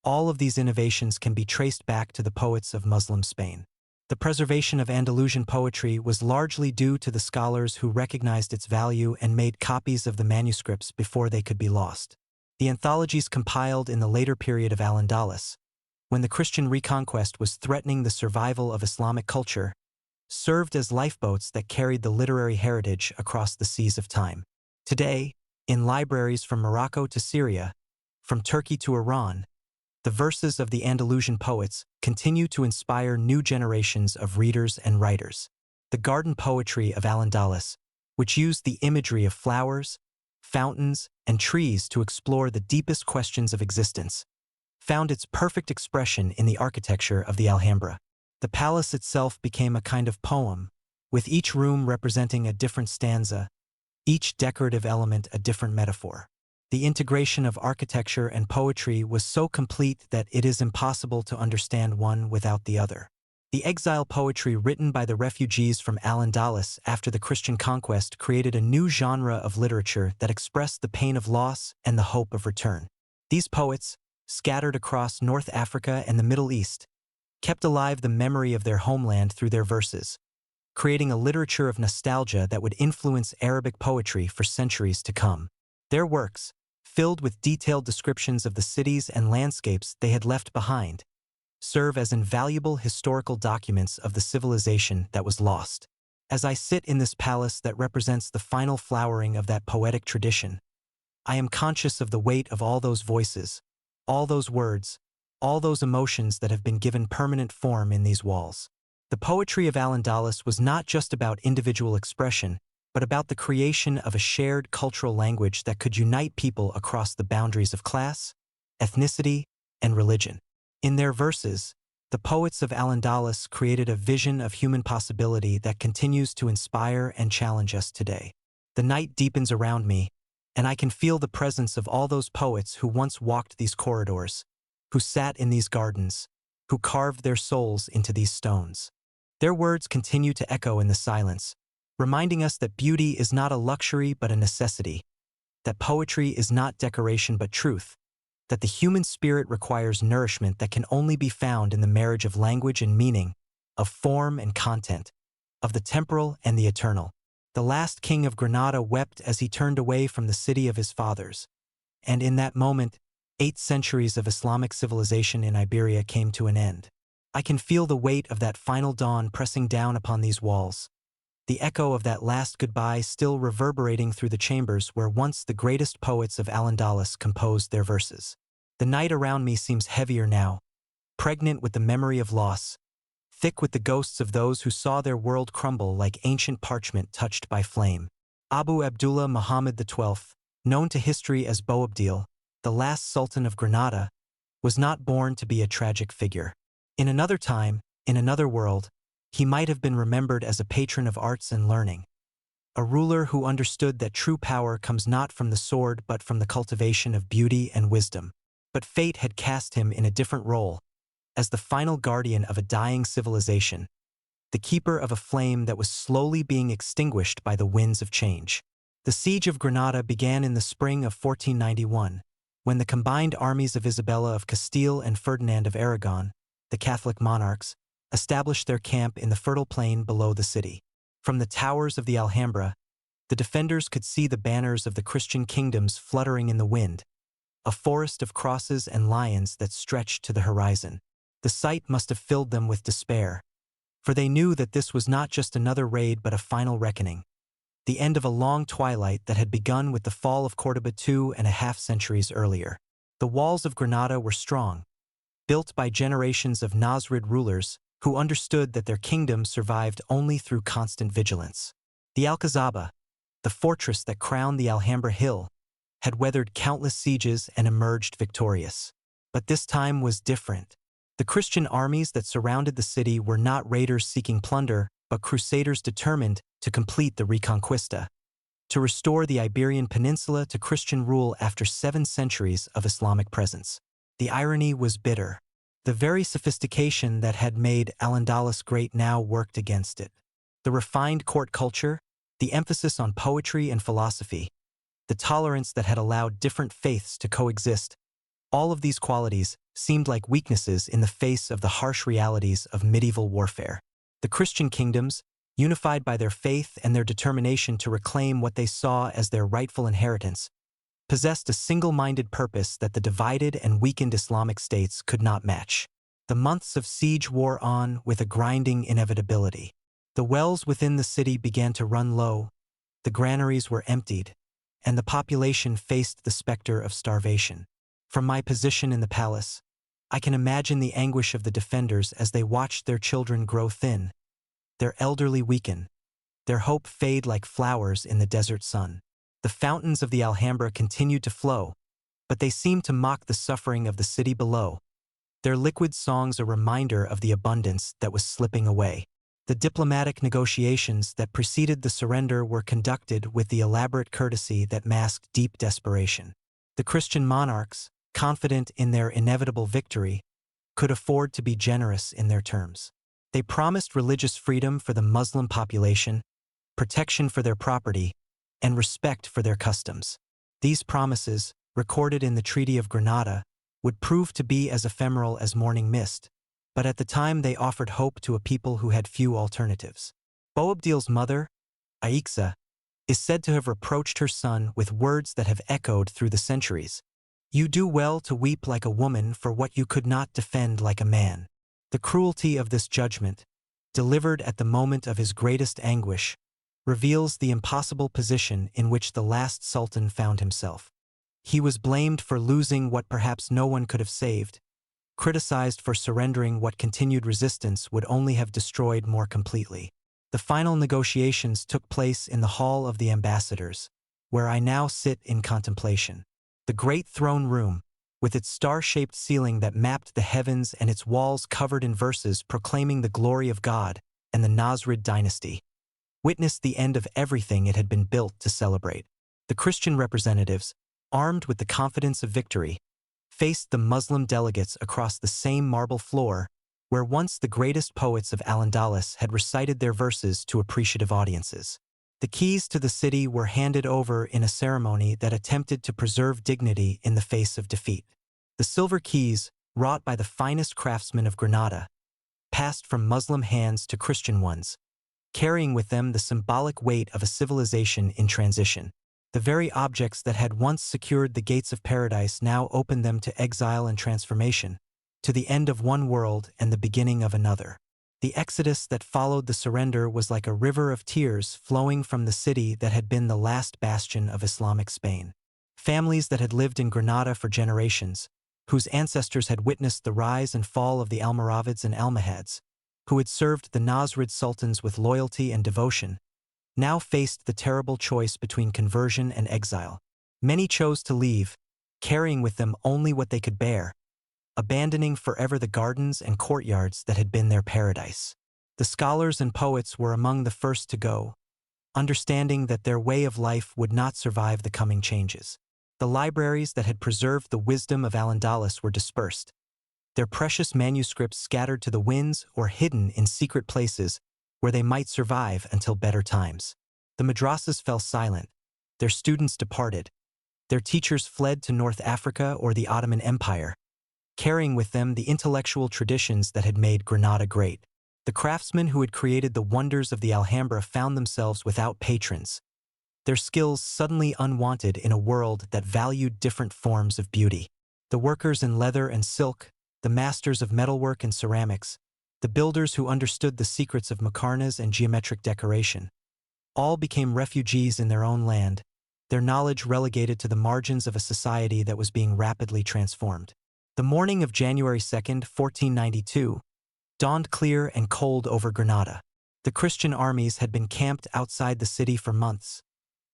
all of these innovations can be traced back to the poets of Muslim Spain. The preservation of Andalusian poetry was largely due to the scholars who recognized its value and made copies of the manuscripts before they could be lost. The anthologies compiled in the later period of Al-Andalus, when the Christian reconquest was threatening the survival of Islamic culture, served as lifeboats that carried the literary heritage across the seas of time. Today, in libraries from Morocco to Syria, from Turkey to Iran, the verses of the Andalusian poets continue to inspire new generations of readers and writers. The garden poetry of Al-Andalus, which used the imagery of flowers, fountains, and trees to explore the deepest questions of existence, found its perfect expression in the architecture of the Alhambra. The palace itself became a kind of poem, with each room representing a different stanza, each decorative element a different metaphor. The integration of architecture and poetry was so complete that it is impossible to understand one without the other. The exile poetry written by the refugees from Al-Andalus after the Christian conquest created a new genre of literature that expressed the pain of loss and the hope of return. These poets, scattered across North Africa and the Middle East, kept alive the memory of their homeland through their verses, creating a literature of nostalgia that would influence Arabic poetry for centuries to come. Their works, filled with detailed descriptions of the cities and landscapes they had left behind, serve as invaluable historical documents of the civilization that was lost. As I sit in this palace that represents the final flowering of that poetic tradition, I am conscious of the weight of all those voices, all those words, all those emotions that have been given permanent form in these walls. The poetry of Al-Andalus was not just about individual expression, but about the creation of a shared cultural language that could unite people across the boundaries of class, ethnicity, and religion. In their verses, the poets of Al-Andalus created a vision of human possibility that continues to inspire and challenge us today. The night deepens around me, and I can feel the presence of all those poets who once walked these corridors, who sat in these gardens, who carved their souls into these stones. Their words continue to echo in the silence, reminding us that beauty is not a luxury but a necessity, that poetry is not decoration but truth, that the human spirit requires nourishment that can only be found in the marriage of language and meaning, of form and content, of the temporal and the eternal. The last king of Granada wept as he turned away from the city of his fathers, and in that moment, 8 centuries of Islamic civilization in Iberia came to an end. I can feel the weight of that final dawn pressing down upon these walls, the echo of that last goodbye still reverberating through the chambers where once the greatest poets of Al-Andalus composed their verses. The night around me seems heavier now, pregnant with the memory of loss, thick with the ghosts of those who saw their world crumble like ancient parchment touched by flame. Abu Abdullah Muhammad XII, known to history as Boabdil, the last sultan of Granada, was not born to be a tragic figure. In another time, in another world, he might have been remembered as a patron of arts and learning, a ruler who understood that true power comes not from the sword but from the cultivation of beauty and wisdom. But fate had cast him in a different role, as the final guardian of a dying civilization, the keeper of a flame that was slowly being extinguished by the winds of change. The siege of Granada began in the spring of 1491, when the combined armies of Isabella of Castile and Ferdinand of Aragon, the Catholic monarchs, established their camp in the fertile plain below the city. From the towers of the Alhambra, the defenders could see the banners of the Christian kingdoms fluttering in the wind, a forest of crosses and lions that stretched to the horizon. The sight must have filled them with despair, for they knew that this was not just another raid but a final reckoning, the end of a long twilight that had begun with the fall of Córdoba 2.5 centuries earlier. The walls of Granada were strong, built by generations of Nasrid rulers who understood that their kingdom survived only through constant vigilance. The Alcazaba, the fortress that crowned the Alhambra hill, had weathered countless sieges and emerged victorious. But this time was different. The Christian armies that surrounded the city were not raiders seeking plunder, but crusaders determined to complete the Reconquista, to restore the Iberian Peninsula to Christian rule after 7 centuries of Islamic presence. The irony was bitter. The very sophistication that had made Al-Andalus great now worked against it. The refined court culture, the emphasis on poetry and philosophy, the tolerance that had allowed different faiths to coexist, all of these qualities seemed like weaknesses in the face of the harsh realities of medieval warfare. The Christian kingdoms, unified by their faith and their determination to reclaim what they saw as their rightful inheritance, possessed a single-minded purpose that the divided and weakened Islamic states could not match. The months of siege wore on with a grinding inevitability. The wells within the city began to run low, the granaries were emptied, and the population faced the specter of starvation. From my position in the palace, I can imagine the anguish of the defenders as they watched their children grow thin, their elderly weaken, their hope fade like flowers in the desert sun. The fountains of the Alhambra continued to flow, but they seemed to mock the suffering of the city below, their liquid songs a reminder of the abundance that was slipping away. The diplomatic negotiations that preceded the surrender were conducted with the elaborate courtesy that masked deep desperation. The Christian monarchs, confident in their inevitable victory, could afford to be generous in their terms. They promised religious freedom for the Muslim population, protection for their property, and respect for their customs. These promises, recorded in the Treaty of Granada, would prove to be as ephemeral as morning mist, but at the time they offered hope to a people who had few alternatives. Boabdil's mother, Aixa, is said to have reproached her son with words that have echoed through the centuries. "You do well to weep like a woman for what you could not defend like a man." The cruelty of this judgment, delivered at the moment of his greatest anguish, reveals the impossible position in which the last sultan found himself. He was blamed for losing what perhaps no one could have saved, criticized for surrendering what continued resistance would only have destroyed more completely. The final negotiations took place in the Hall of the Ambassadors, where I now sit in contemplation. The great throne room, with its star-shaped ceiling that mapped the heavens and its walls covered in verses proclaiming the glory of God and the Nasrid dynasty, witnessed the end of everything it had been built to celebrate. The Christian representatives, armed with the confidence of victory, faced the Muslim delegates across the same marble floor where once the greatest poets of Al-Andalus had recited their verses to appreciative audiences. The keys to the city were handed over in a ceremony that attempted to preserve dignity in the face of defeat. The silver keys, wrought by the finest craftsmen of Granada, passed from Muslim hands to Christian ones, carrying with them the symbolic weight of a civilization in transition. The very objects that had once secured the gates of paradise now opened them to exile and transformation, to the end of one world and the beginning of another. The exodus that followed the surrender was like a river of tears flowing from the city that had been the last bastion of Islamic Spain. Families that had lived in Granada for generations, whose ancestors had witnessed the rise and fall of the Almoravids and Almohads, who had served the Nasrid sultans with loyalty and devotion, now faced the terrible choice between conversion and exile. Many chose to leave, carrying with them only what they could bear, abandoning forever the gardens and courtyards that had been their paradise. The scholars and poets were among the first to go, understanding that their way of life would not survive the coming changes. The libraries that had preserved the wisdom of Al-Andalus were dispersed, their precious manuscripts scattered to the winds or hidden in secret places where they might survive until better times. The madrasas fell silent, their students departed, their teachers fled to North Africa or the Ottoman Empire, carrying with them the intellectual traditions that had made Granada great. The craftsmen who had created the wonders of the Alhambra found themselves without patrons, their skills suddenly unwanted in a world that valued different forms of beauty. The workers in leather and silk, the masters of metalwork and ceramics, the builders who understood the secrets of makarnas and geometric decoration, all became refugees in their own land, their knowledge relegated to the margins of a society that was being rapidly transformed. The morning of January 2nd, 1492, dawned clear and cold over Granada. The Christian armies had been camped outside the city for months,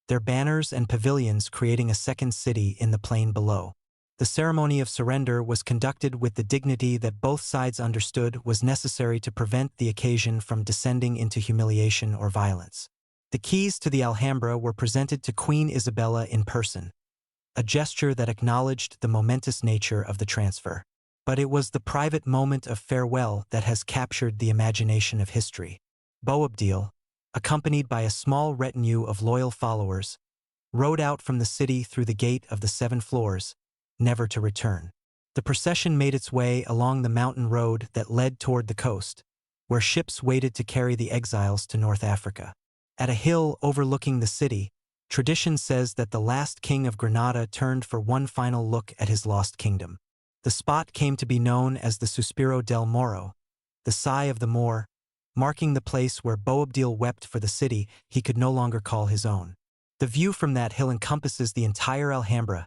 their banners and pavilions creating a second city in the plain below. The ceremony of surrender was conducted with the dignity that both sides understood was necessary to prevent the occasion from descending into humiliation or violence. The keys to the Alhambra were presented to Queen Isabella in person, a gesture that acknowledged the momentous nature of the transfer. But it was the private moment of farewell that has captured the imagination of history. Boabdil, accompanied by a small retinue of loyal followers, rode out from the city through the Gate of the Seven Floors, never to return. The procession made its way along the mountain road that led toward the coast, where ships waited to carry the exiles to North Africa. At a hill overlooking the city, tradition says that the last king of Granada turned for one final look at his lost kingdom. The spot came to be known as the Suspiro del Moro, the sigh of the Moor, marking the place where Boabdil wept for the city he could no longer call his own. The view from that hill encompasses the entire Alhambra,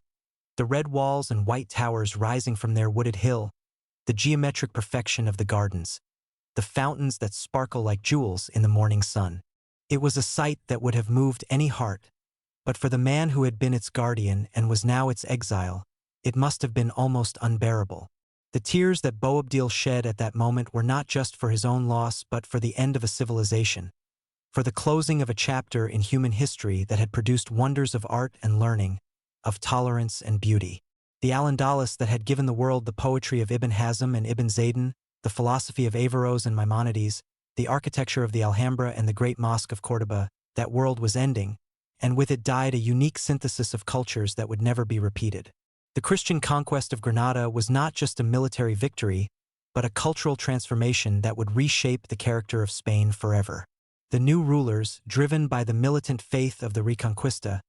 the red walls and white towers rising from their wooded hill, the geometric perfection of the gardens, the fountains that sparkle like jewels in the morning sun. It was a sight that would have moved any heart, but for the man who had been its guardian and was now its exile, it must have been almost unbearable. The tears that Boabdil shed at that moment were not just for his own loss but for the end of a civilization, for the closing of a chapter in human history that had produced wonders of art and learning, of tolerance and beauty. The Al-Andalus that had given the world the poetry of Ibn Hazm and Ibn Zayden, the philosophy of Averroes and Maimonides, the architecture of the Alhambra and the Great Mosque of Córdoba, that world was ending, and with it died a unique synthesis of cultures that would never be repeated. The Christian conquest of Granada was not just a military victory, but a cultural transformation that would reshape the character of Spain forever. The new rulers, driven by the militant faith of the Reconquista,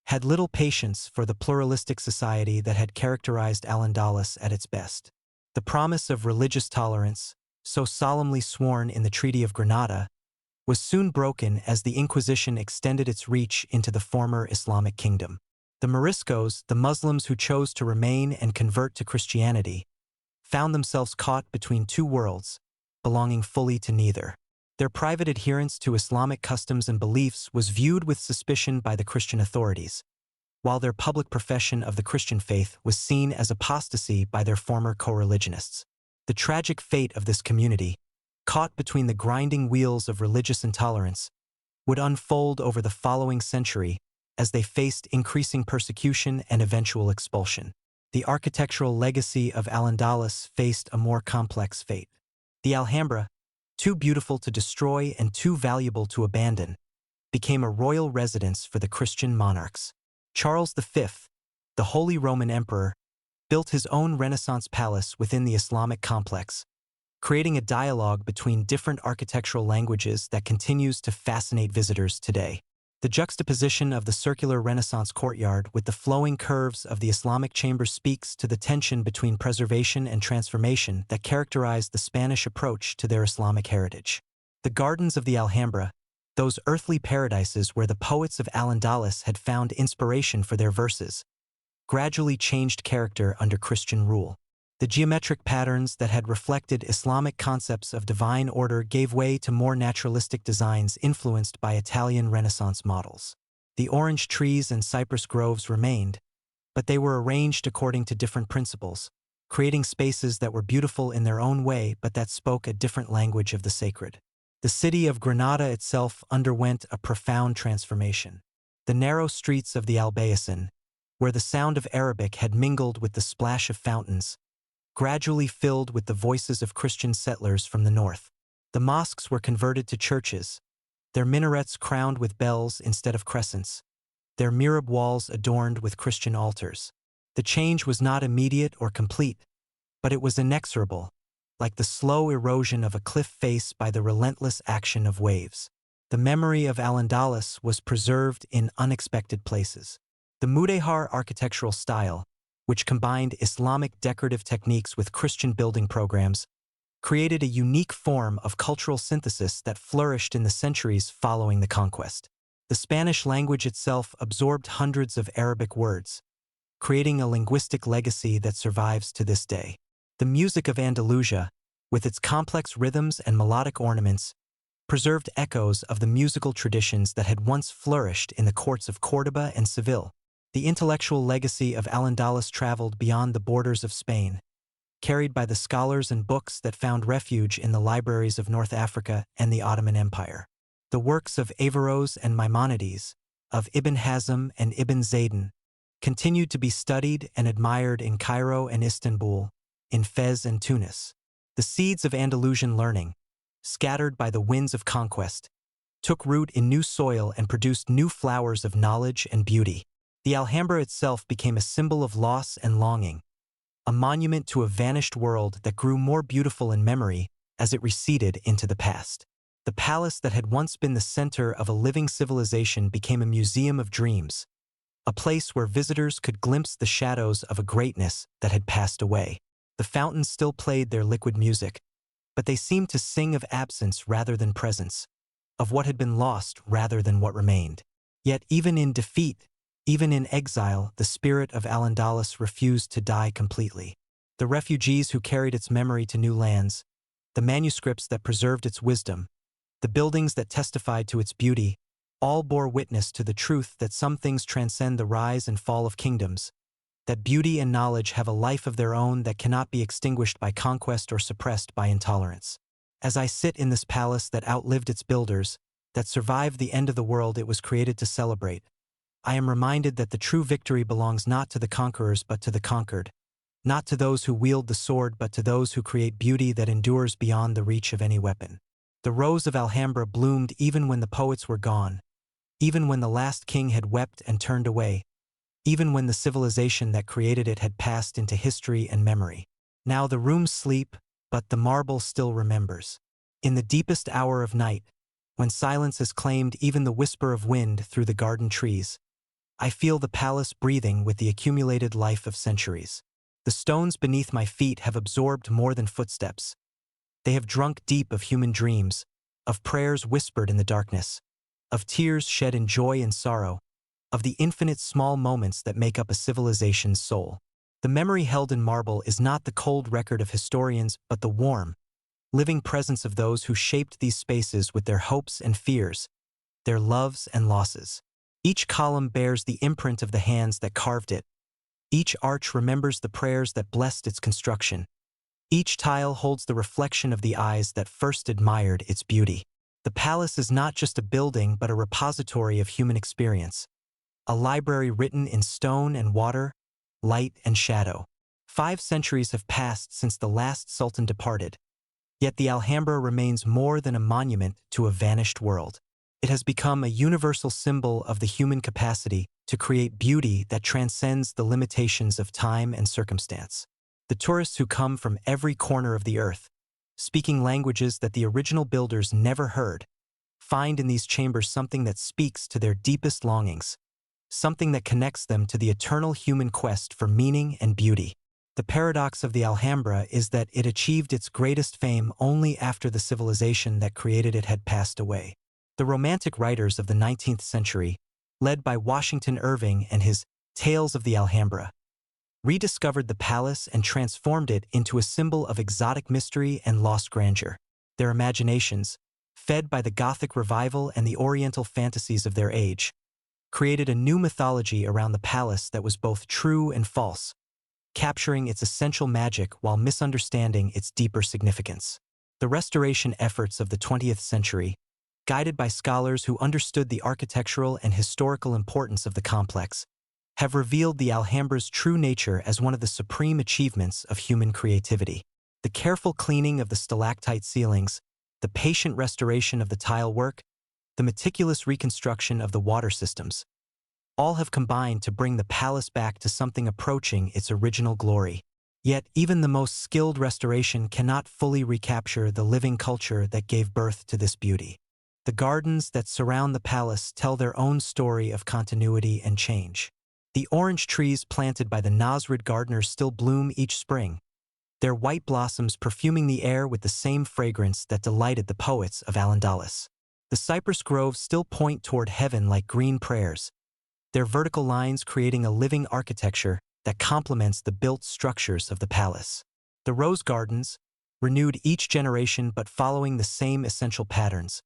had little patience for the pluralistic society that had characterized Al-Andalus at its best. The promise of religious tolerance, so solemnly sworn in the Treaty of Granada, was soon broken as the Inquisition extended its reach into the former Islamic kingdom. The Moriscos, the Muslims who chose to remain and convert to Christianity, found themselves caught between two worlds, belonging fully to neither. Their private adherence to Islamic customs and beliefs was viewed with suspicion by the Christian authorities, while their public profession of the Christian faith was seen as apostasy by their former co-religionists. The tragic fate of this community, caught between the grinding wheels of religious intolerance, would unfold over the following century as they faced increasing persecution and eventual expulsion. The architectural legacy of Al-Andalus faced a more complex fate. The Alhambra, too beautiful to destroy and too valuable to abandon, became a royal residence for the Christian monarchs. Charles V, the Holy Roman Emperor, built his own Renaissance palace within the Islamic complex, creating a dialogue between different architectural languages that continues to fascinate visitors today. The juxtaposition of the circular Renaissance courtyard with the flowing curves of the Islamic chamber speaks to the tension between preservation and transformation that characterized the Spanish approach to their Islamic heritage. The gardens of the Alhambra, those earthly paradises where the poets of Al-Andalus had found inspiration for their verses, gradually changed character under Christian rule. The geometric patterns that had reflected Islamic concepts of divine order gave way to more naturalistic designs influenced by Italian Renaissance models. The orange trees and cypress groves remained, but they were arranged according to different principles, creating spaces that were beautiful in their own way but that spoke a different language of the sacred. The city of Granada itself underwent a profound transformation. The narrow streets of the Albayacin, where the sound of Arabic had mingled with the splash of fountains, gradually filled with the voices of Christian settlers from the north. The mosques were converted to churches, their minarets crowned with bells instead of crescents, their mihrab walls adorned with Christian altars. The change was not immediate or complete, but it was inexorable, like the slow erosion of a cliff face by the relentless action of waves. The memory of Al-Andalus was preserved in unexpected places. The Mudéjar architectural style, which combined Islamic decorative techniques with Christian building programs, created a unique form of cultural synthesis that flourished in the centuries following the conquest. The Spanish language itself absorbed hundreds of Arabic words, creating a linguistic legacy that survives to this day. The music of Andalusia, with its complex rhythms and melodic ornaments, preserved echoes of the musical traditions that had once flourished in the courts of Córdoba and Seville. The intellectual legacy of Al-Andalus traveled beyond the borders of Spain, carried by the scholars and books that found refuge in the libraries of North Africa and the Ottoman Empire. The works of Averroes and Maimonides, of Ibn Hazm and Ibn Ziyad, continued to be studied and admired in Cairo and Istanbul, in Fez and Tunis. The seeds of Andalusian learning, scattered by the winds of conquest, took root in new soil and produced new flowers of knowledge and beauty. The Alhambra itself became a symbol of loss and longing, a monument to a vanished world that grew more beautiful in memory as it receded into the past. The palace that had once been the center of a living civilization became a museum of dreams, a place where visitors could glimpse the shadows of a greatness that had passed away. The fountains still played their liquid music, but they seemed to sing of absence rather than presence, of what had been lost rather than what remained. Yet even in defeat, even in exile, the spirit of Al-Andalus refused to die completely. The refugees who carried its memory to new lands, the manuscripts that preserved its wisdom, the buildings that testified to its beauty, all bore witness to the truth that some things transcend the rise and fall of kingdoms, that beauty and knowledge have a life of their own that cannot be extinguished by conquest or suppressed by intolerance. As I sit in this palace that outlived its builders, that survived the end of the world it was created to celebrate, I am reminded that the true victory belongs not to the conquerors but to the conquered, not to those who wield the sword but to those who create beauty that endures beyond the reach of any weapon. The rose of Alhambra bloomed even when the poets were gone, even when the last king had wept and turned away, even when the civilization that created it had passed into history and memory. Now the rooms sleep, but the marble still remembers. In the deepest hour of night, when silence has claimed even the whisper of wind through the garden trees, I feel the palace breathing with the accumulated life of centuries. The stones beneath my feet have absorbed more than footsteps. They have drunk deep of human dreams, of prayers whispered in the darkness, of tears shed in joy and sorrow, of the infinite small moments that make up a civilization's soul. The memory held in marble is not the cold record of historians but the warm, living presence of those who shaped these spaces with their hopes and fears, their loves and losses. Each column bears the imprint of the hands that carved it. Each arch remembers the prayers that blessed its construction. Each tile holds the reflection of the eyes that first admired its beauty. The palace is not just a building but a repository of human experience, a library written in stone and water, light and shadow. 5 centuries have passed since the last sultan departed, yet the Alhambra remains more than a monument to a vanished world. It has become a universal symbol of the human capacity to create beauty that transcends the limitations of time and circumstance. The tourists who come from every corner of the earth, speaking languages that the original builders never heard, find in these chambers something that speaks to their deepest longings, something that connects them to the eternal human quest for meaning and beauty. The paradox of the Alhambra is that it achieved its greatest fame only after the civilization that created it had passed away. The Romantic writers of the 19th century, led by Washington Irving and his Tales of the Alhambra, rediscovered the palace and transformed it into a symbol of exotic mystery and lost grandeur. Their imaginations, fed by the Gothic revival and the Oriental fantasies of their age, created a new mythology around the palace that was both true and false, capturing its essential magic while misunderstanding its deeper significance. The restoration efforts of the 20th century, guided by scholars who understood the architectural and historical importance of the complex, have revealed the Alhambra's true nature as one of the supreme achievements of human creativity. The careful cleaning of the stalactite ceilings, the patient restoration of the tile work, the meticulous reconstruction of the water systems, all have combined to bring the palace back to something approaching its original glory. Yet even the most skilled restoration cannot fully recapture the living culture that gave birth to this beauty. The gardens that surround the palace tell their own story of continuity and change. The orange trees planted by the Nasrid gardeners still bloom each spring, their white blossoms perfuming the air with the same fragrance that delighted the poets of Al-Andalus. The cypress groves still point toward heaven like green prayers, their vertical lines creating a living architecture that complements the built structures of the palace. The rose gardens, renewed each generation but following the same essential patterns,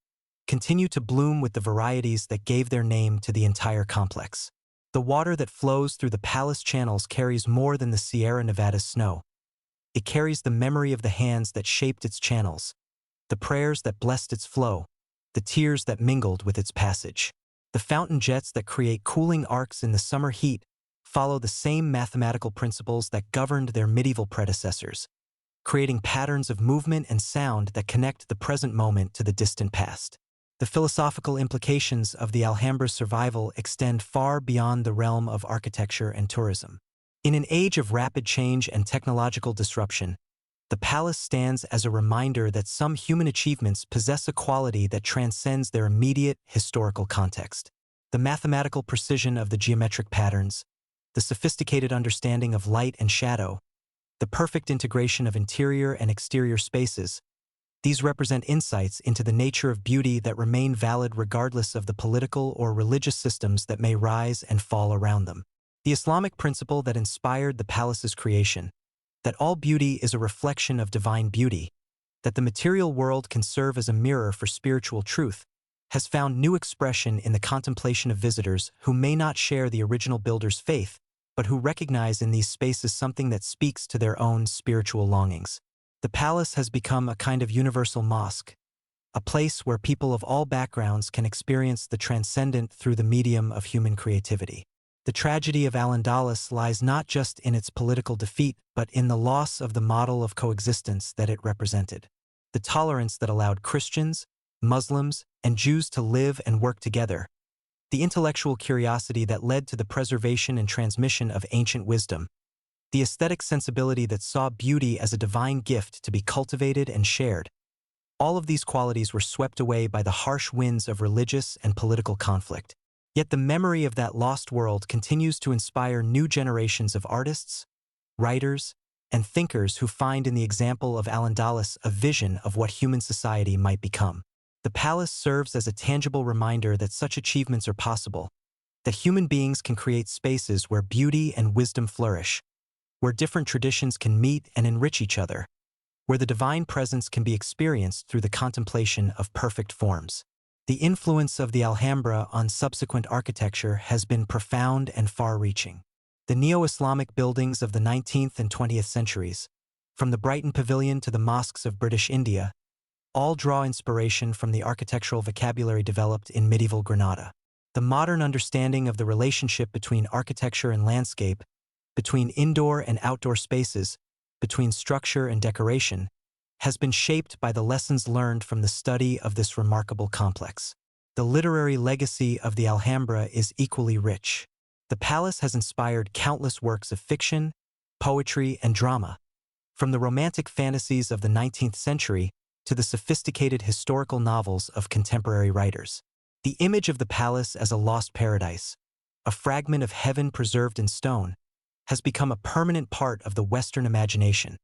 continue to bloom with the varieties that gave their name to the entire complex. The water that flows through the palace channels carries more than the Sierra Nevada's snow. It carries the memory of the hands that shaped its channels, the prayers that blessed its flow, the tears that mingled with its passage. The fountain jets that create cooling arcs in the summer heat follow the same mathematical principles that governed their medieval predecessors, creating patterns of movement and sound that connect the present moment to the distant past. The philosophical implications of the Alhambra's survival extend far beyond the realm of architecture and tourism. In an age of rapid change and technological disruption, the palace stands as a reminder that some human achievements possess a quality that transcends their immediate historical context. The mathematical precision of the geometric patterns, the sophisticated understanding of light and shadow, the perfect integration of interior and exterior spaces, these represent insights into the nature of beauty that remain valid regardless of the political or religious systems that may rise and fall around them. The Islamic principle that inspired the palace's creation, that all beauty is a reflection of divine beauty, that the material world can serve as a mirror for spiritual truth, has found new expression in the contemplation of visitors who may not share the original builder's faith, but who recognize in these spaces something that speaks to their own spiritual longings. The palace has become a kind of universal mosque, a place where people of all backgrounds can experience the transcendent through the medium of human creativity. The tragedy of Al-Andalus lies not just in its political defeat, but in the loss of the model of coexistence that it represented. The tolerance that allowed Christians, Muslims, and Jews to live and work together. The intellectual curiosity that led to the preservation and transmission of ancient wisdom. The aesthetic sensibility that saw beauty as a divine gift to be cultivated and shared. All of these qualities were swept away by the harsh winds of religious and political conflict. Yet the memory of that lost world continues to inspire new generations of artists, writers, and thinkers who find in the example of Al-Andalus a vision of what human society might become. The palace serves as a tangible reminder that such achievements are possible, that human beings can create spaces where beauty and wisdom flourish, where different traditions can meet and enrich each other, where the divine presence can be experienced through the contemplation of perfect forms. The influence of the Alhambra on subsequent architecture has been profound and far-reaching. The neo-Islamic buildings of the 19th and 20th centuries, from the Brighton Pavilion to the mosques of British India, all draw inspiration from the architectural vocabulary developed in medieval Granada. The modern understanding of the relationship between architecture and landscape, between indoor and outdoor spaces, between structure and decoration, has been shaped by the lessons learned from the study of this remarkable complex. The literary legacy of the Alhambra is equally rich. The palace has inspired countless works of fiction, poetry, and drama, from the romantic fantasies of the 19th century to the sophisticated historical novels of contemporary writers. The image of the palace as a lost paradise, a fragment of heaven preserved in stone, has become a permanent part of the Western imagination,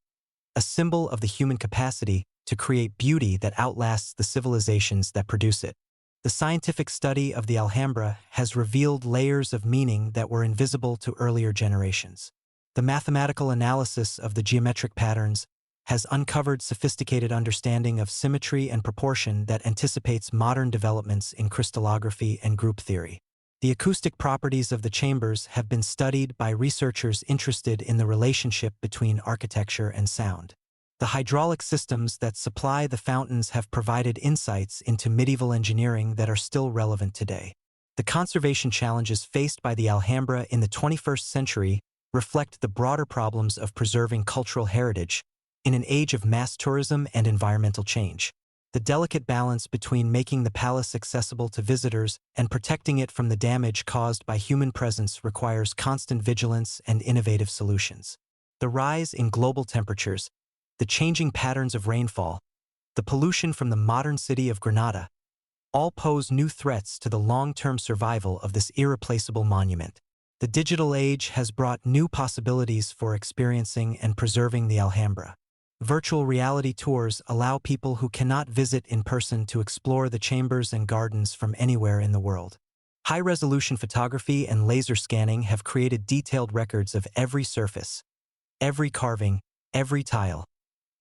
a symbol of the human capacity to create beauty that outlasts the civilizations that produce it. The scientific study of the Alhambra has revealed layers of meaning that were invisible to earlier generations. The mathematical analysis of the geometric patterns has uncovered sophisticated understanding of symmetry and proportion that anticipates modern developments in crystallography and group theory. The acoustic properties of the chambers have been studied by researchers interested in the relationship between architecture and sound. The hydraulic systems that supply the fountains have provided insights into medieval engineering that are still relevant today. The conservation challenges faced by the Alhambra in the 21st century reflect the broader problems of preserving cultural heritage in an age of mass tourism and environmental change. The delicate balance between making the palace accessible to visitors and protecting it from the damage caused by human presence requires constant vigilance and innovative solutions. The rise in global temperatures, the changing patterns of rainfall, the pollution from the modern city of Granada, all pose new threats to the long-term survival of this irreplaceable monument. The digital age has brought new possibilities for experiencing and preserving the Alhambra. Virtual reality tours allow people who cannot visit in person to explore the chambers and gardens from anywhere in the world. High-resolution photography and laser scanning have created detailed records of every surface, every carving, every tile,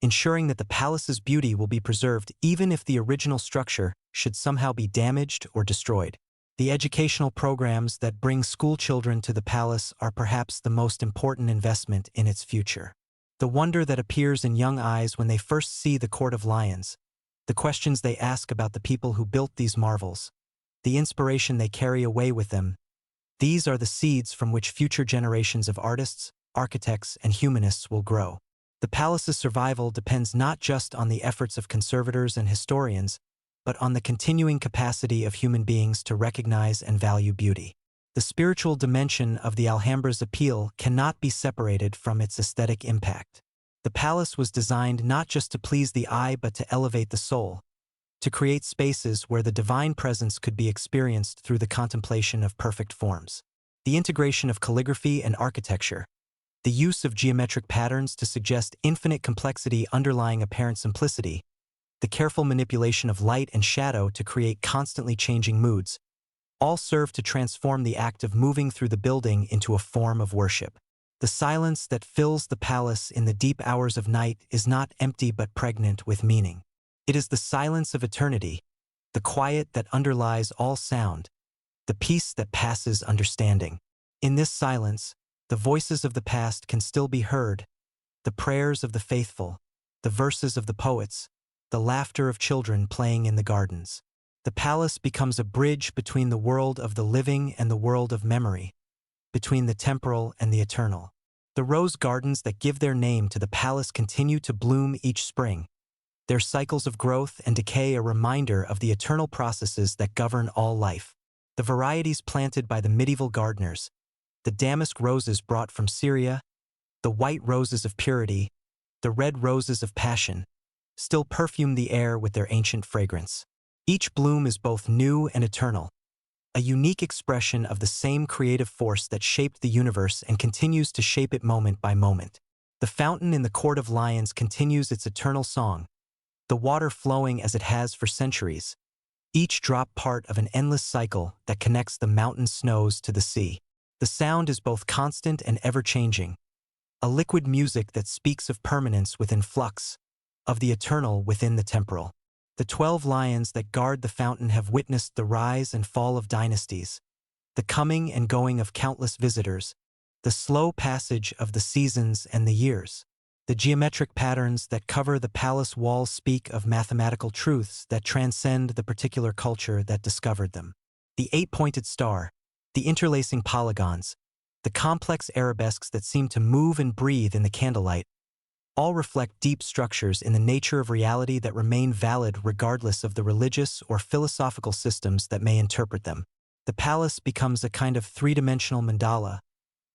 ensuring that the palace's beauty will be preserved even if the original structure should somehow be damaged or destroyed. The educational programs that bring school children to the palace are perhaps the most important investment in its future. The wonder that appears in young eyes when they first see the Court of Lions, the questions they ask about the people who built these marvels, the inspiration they carry away with them, these are the seeds from which future generations of artists, architects, and humanists will grow. The palace's survival depends not just on the efforts of conservators and historians, but on the continuing capacity of human beings to recognize and value beauty. The spiritual dimension of the Alhambra's appeal cannot be separated from its aesthetic impact. The palace was designed not just to please the eye but to elevate the soul, to create spaces where the divine presence could be experienced through the contemplation of perfect forms. The integration of calligraphy and architecture, the use of geometric patterns to suggest infinite complexity underlying apparent simplicity, the careful manipulation of light and shadow to create constantly changing moods, all serve to transform the act of moving through the building into a form of worship. The silence that fills the palace in the deep hours of night is not empty but pregnant with meaning. It is the silence of eternity, the quiet that underlies all sound, the peace that passes understanding. In this silence, the voices of the past can still be heard, the prayers of the faithful, the verses of the poets, the laughter of children playing in the gardens. The palace becomes a bridge between the world of the living and the world of memory, between the temporal and the eternal. The rose gardens that give their name to the palace continue to bloom each spring, their cycles of growth and decay a reminder of the eternal processes that govern all life. The varieties planted by the medieval gardeners, the damask roses brought from Syria, the white roses of purity, the red roses of passion, still perfume the air with their ancient fragrance. Each bloom is both new and eternal, a unique expression of the same creative force that shaped the universe and continues to shape it moment by moment. The fountain in the Court of Lions continues its eternal song, the water flowing as it has for centuries, each drop part of an endless cycle that connects the mountain snows to the sea. The sound is both constant and ever-changing, a liquid music that speaks of permanence within flux, of the eternal within the temporal. The 12 lions that guard the fountain have witnessed the rise and fall of dynasties, the coming and going of countless visitors, the slow passage of the seasons and the years. The geometric patterns that cover the palace walls speak of mathematical truths that transcend the particular culture that discovered them. The 8-pointed star, the interlacing polygons, the complex arabesques that seem to move and breathe in the candlelight, all reflect deep structures in the nature of reality that remain valid regardless of the religious or philosophical systems that may interpret them. The palace becomes a kind of three-dimensional mandala,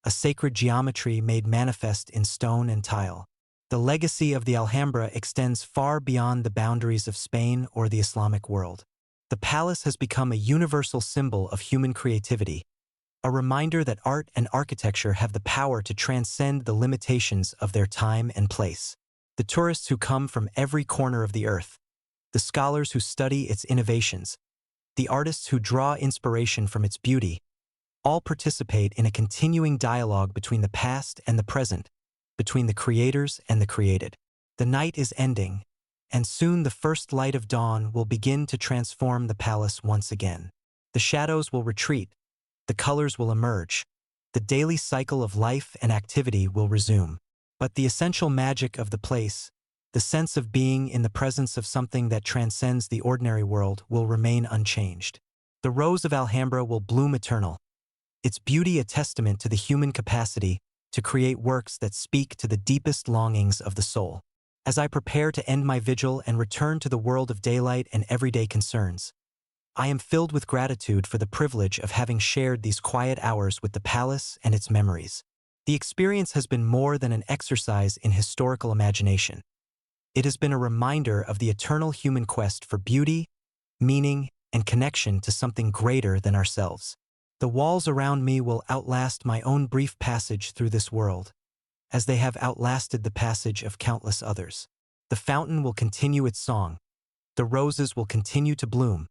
a sacred geometry made manifest in stone and tile. The legacy of the Alhambra extends far beyond the boundaries of Spain or the Islamic world. The palace has become a universal symbol of human creativity, a reminder that art and architecture have the power to transcend the limitations of their time and place. The tourists who come from every corner of the earth, the scholars who study its innovations, the artists who draw inspiration from its beauty, all participate in a continuing dialogue between the past and the present, between the creators and the created. The night is ending, and soon the first light of dawn will begin to transform the palace once again. The shadows will retreat, the colors will emerge, the daily cycle of life and activity will resume. But the essential magic of the place, the sense of being in the presence of something that transcends the ordinary world, will remain unchanged. The rose of Alhambra will bloom eternal, its beauty a testament to the human capacity to create works that speak to the deepest longings of the soul. As I prepare to end my vigil and return to the world of daylight and everyday concerns, I am filled with gratitude for the privilege of having shared these quiet hours with the palace and its memories. The experience has been more than an exercise in historical imagination. It has been a reminder of the eternal human quest for beauty, meaning, and connection to something greater than ourselves. The walls around me will outlast my own brief passage through this world, as they have outlasted the passage of countless others. The fountain will continue its song, the roses will continue to bloom,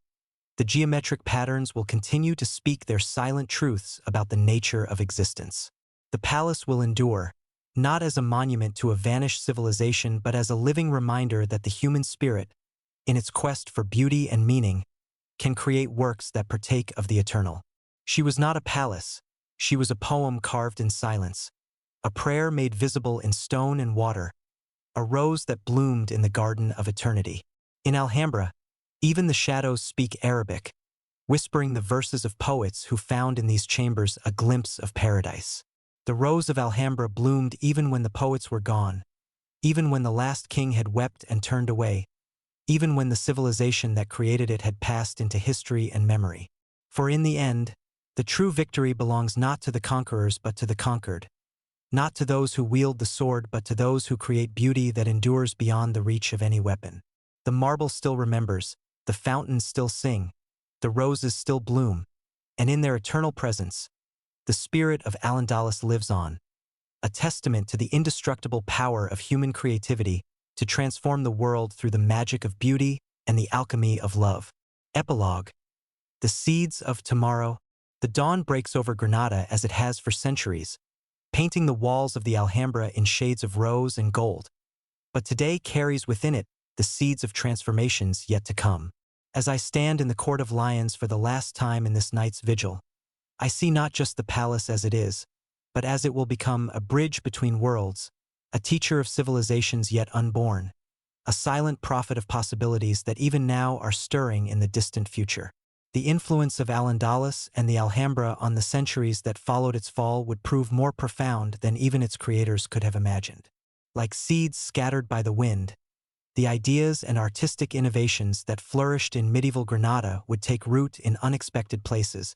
the geometric patterns will continue to speak their silent truths about the nature of existence. The palace will endure, not as a monument to a vanished civilization but as a living reminder that the human spirit, in its quest for beauty and meaning, can create works that partake of the eternal. She was not a palace, she was a poem carved in silence, a prayer made visible in stone and water, a rose that bloomed in the garden of eternity. In Alhambra, even the shadows speak Arabic, whispering the verses of poets who found in these chambers a glimpse of paradise. The rose of Alhambra bloomed even when the poets were gone, even when the last king had wept and turned away, even when the civilization that created it had passed into history and memory. For in the end, the true victory belongs not to the conquerors but to the conquered, not to those who wield the sword but to those who create beauty that endures beyond the reach of any weapon. The marble still remembers, the fountains still sing, the roses still bloom, and in their eternal presence, the spirit of Al-Andalus lives on, a testament to the indestructible power of human creativity to transform the world through the magic of beauty and the alchemy of love. Epilogue. The seeds of tomorrow. The dawn breaks over Granada as it has for centuries, painting the walls of the Alhambra in shades of rose and gold. But today carries within it the seeds of transformations yet to come. As I stand in the Court of Lions for the last time in this night's vigil, I see not just the palace as it is, but as it will become a bridge between worlds, a teacher of civilizations yet unborn, a silent prophet of possibilities that even now are stirring in the distant future. The influence of Al-Andalus and the Alhambra on the centuries that followed its fall would prove more profound than even its creators could have imagined. Like seeds scattered by the wind, the ideas and artistic innovations that flourished in medieval Granada would take root in unexpected places,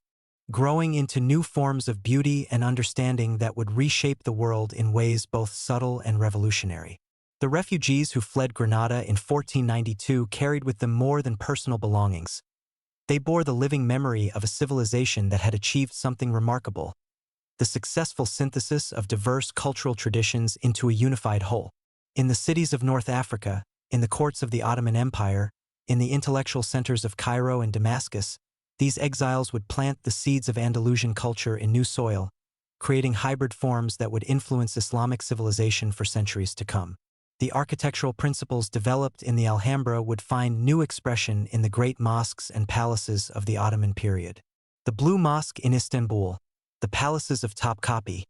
growing into new forms of beauty and understanding that would reshape the world in ways both subtle and revolutionary. The refugees who fled Granada in 1492 carried with them more than personal belongings. They bore the living memory of a civilization that had achieved something remarkable: the successful synthesis of diverse cultural traditions into a unified whole. In the cities of North Africa, in the courts of the Ottoman Empire, in the intellectual centers of Cairo and Damascus, these exiles would plant the seeds of Andalusian culture in new soil, creating hybrid forms that would influence Islamic civilization for centuries to come. The architectural principles developed in the Alhambra would find new expression in the great mosques and palaces of the Ottoman period. The Blue Mosque in Istanbul, the palaces of Topkapi,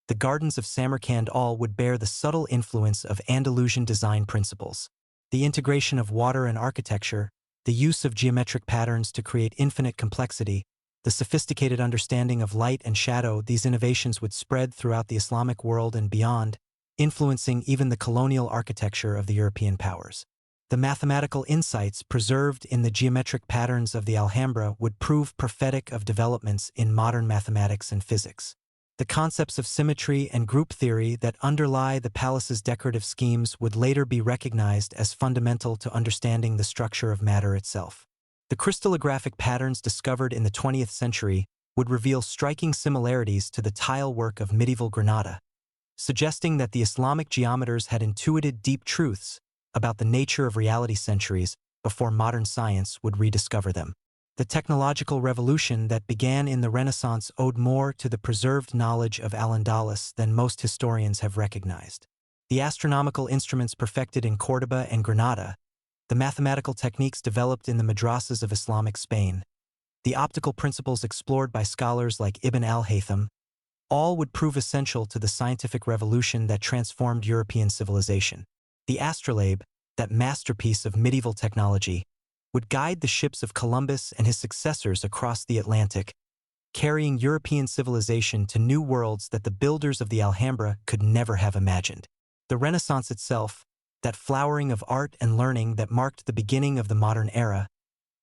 the gardens of Samarkand all would bear the subtle influence of Andalusian design principles. The integration of water and architecture, the use of geometric patterns to create infinite complexity, the sophisticated understanding of light and shadow, these innovations would spread throughout the Islamic world and beyond, influencing even the colonial architecture of the European powers. The mathematical insights preserved in the geometric patterns of the Alhambra would prove prophetic of developments in modern mathematics and physics. The concepts of symmetry and group theory that underlie the palace's decorative schemes would later be recognized as fundamental to understanding the structure of matter itself. The crystallographic patterns discovered in the 20th century would reveal striking similarities to the tile work of medieval Granada, suggesting that the Islamic geometers had intuited deep truths about the nature of reality centuries before modern science would rediscover them. The technological revolution that began in the Renaissance owed more to the preserved knowledge of Al-Andalus than most historians have recognized. The astronomical instruments perfected in Córdoba and Granada, the mathematical techniques developed in the madrasas of Islamic Spain, the optical principles explored by scholars like Ibn al-Haytham, all would prove essential to the scientific revolution that transformed European civilization. The astrolabe, that masterpiece of medieval technology, would guide the ships of Columbus and his successors across the Atlantic, carrying European civilization to new worlds that the builders of the Alhambra could never have imagined. The Renaissance itself, that flowering of art and learning that marked the beginning of the modern era,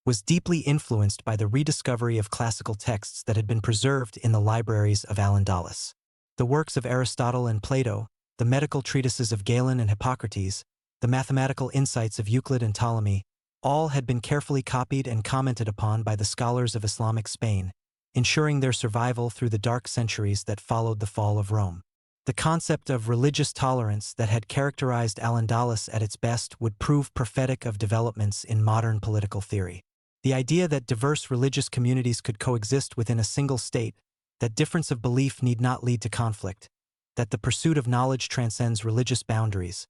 was deeply influenced by the rediscovery of classical texts that had been preserved in the libraries of Al-Andalus. The works of Aristotle and Plato, the medical treatises of Galen and Hippocrates, the mathematical insights of Euclid and Ptolemy, all had been carefully copied and commented upon by the scholars of Islamic Spain, ensuring their survival through the dark centuries that followed the fall of Rome. The concept of religious tolerance that had characterized Al-Andalus at its best would prove prophetic of developments in modern political theory. The idea that diverse religious communities could coexist within a single state, that difference of belief need not lead to conflict, that the pursuit of knowledge transcends religious boundaries.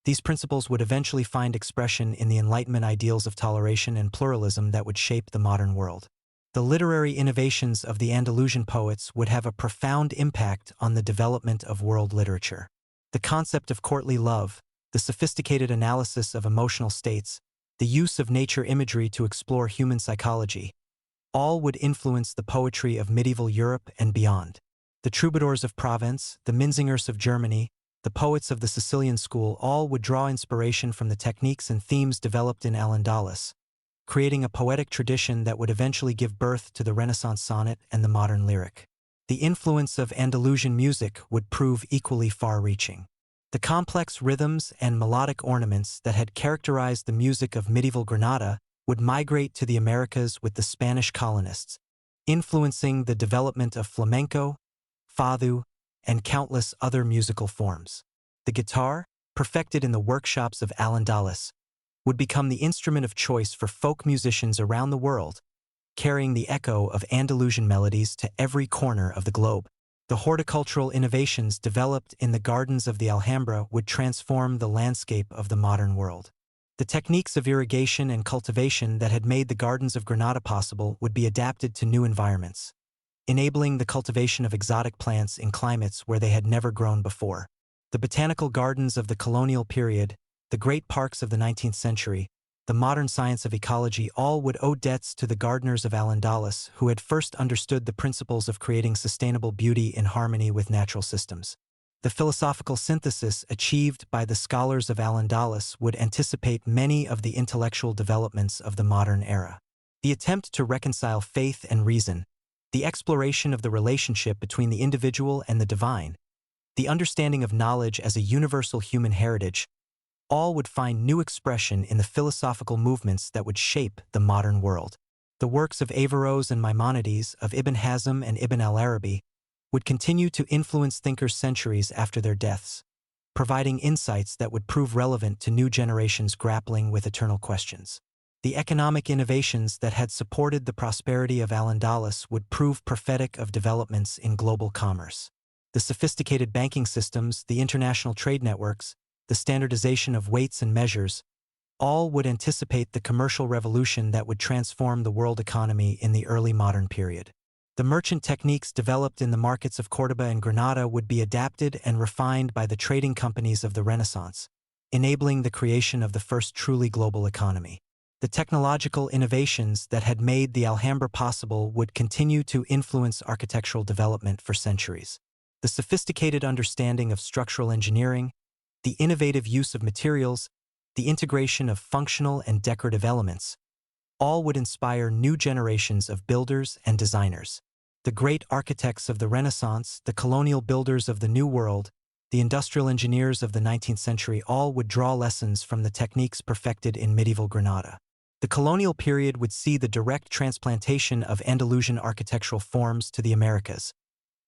These principles would eventually find expression in the Enlightenment ideals of toleration and pluralism that would shape the modern world. The literary innovations of the Andalusian poets would have a profound impact on the development of world literature. The concept of courtly love, the sophisticated analysis of emotional states, the use of nature imagery to explore human psychology, all would influence the poetry of medieval Europe and beyond. The troubadours of Provence, the minzingers of Germany, the poets of the Sicilian school all would draw inspiration from the techniques and themes developed in Al-Andalus, creating a poetic tradition that would eventually give birth to the Renaissance sonnet and the modern lyric. The influence of Andalusian music would prove equally far-reaching. The complex rhythms and melodic ornaments that had characterized the music of medieval Granada would migrate to the Americas with the Spanish colonists, influencing the development of flamenco, fado, and countless other musical forms. The guitar, perfected in the workshops of Al-Andalus, would become the instrument of choice for folk musicians around the world, carrying the echo of Andalusian melodies to every corner of the globe. The horticultural innovations developed in the gardens of the Alhambra would transform the landscape of the modern world. The techniques of irrigation and cultivation that had made the gardens of Granada possible would be adapted to new environments, enabling the cultivation of exotic plants in climates where they had never grown before. The botanical gardens of the colonial period, the great parks of the 19th century, the modern science of ecology, all would owe debts to the gardeners of Al-Andalus who had first understood the principles of creating sustainable beauty in harmony with natural systems. The philosophical synthesis achieved by the scholars of Al-Andalus would anticipate many of the intellectual developments of the modern era. The attempt to reconcile faith and reason, the exploration of the relationship between the individual and the divine, the understanding of knowledge as a universal human heritage, all would find new expression in the philosophical movements that would shape the modern world. The works of Averroes and Maimonides, of Ibn Hazm and Ibn al-Arabi, would continue to influence thinkers centuries after their deaths, providing insights that would prove relevant to new generations grappling with eternal questions. The economic innovations that had supported the prosperity of Al-Andalus would prove prophetic of developments in global commerce. The sophisticated banking systems, the international trade networks, the standardization of weights and measures, all would anticipate the commercial revolution that would transform the world economy in the early modern period. The merchant techniques developed in the markets of Córdoba and Granada would be adapted and refined by the trading companies of the Renaissance, enabling the creation of the first truly global economy. The technological innovations that had made the Alhambra possible would continue to influence architectural development for centuries. The sophisticated understanding of structural engineering, the innovative use of materials, the integration of functional and decorative elements, all would inspire new generations of builders and designers. The great architects of the Renaissance, the colonial builders of the New World, the industrial engineers of the 19th century, all would draw lessons from the techniques perfected in medieval Granada. The colonial period would see the direct transplantation of Andalusian architectural forms to the Americas,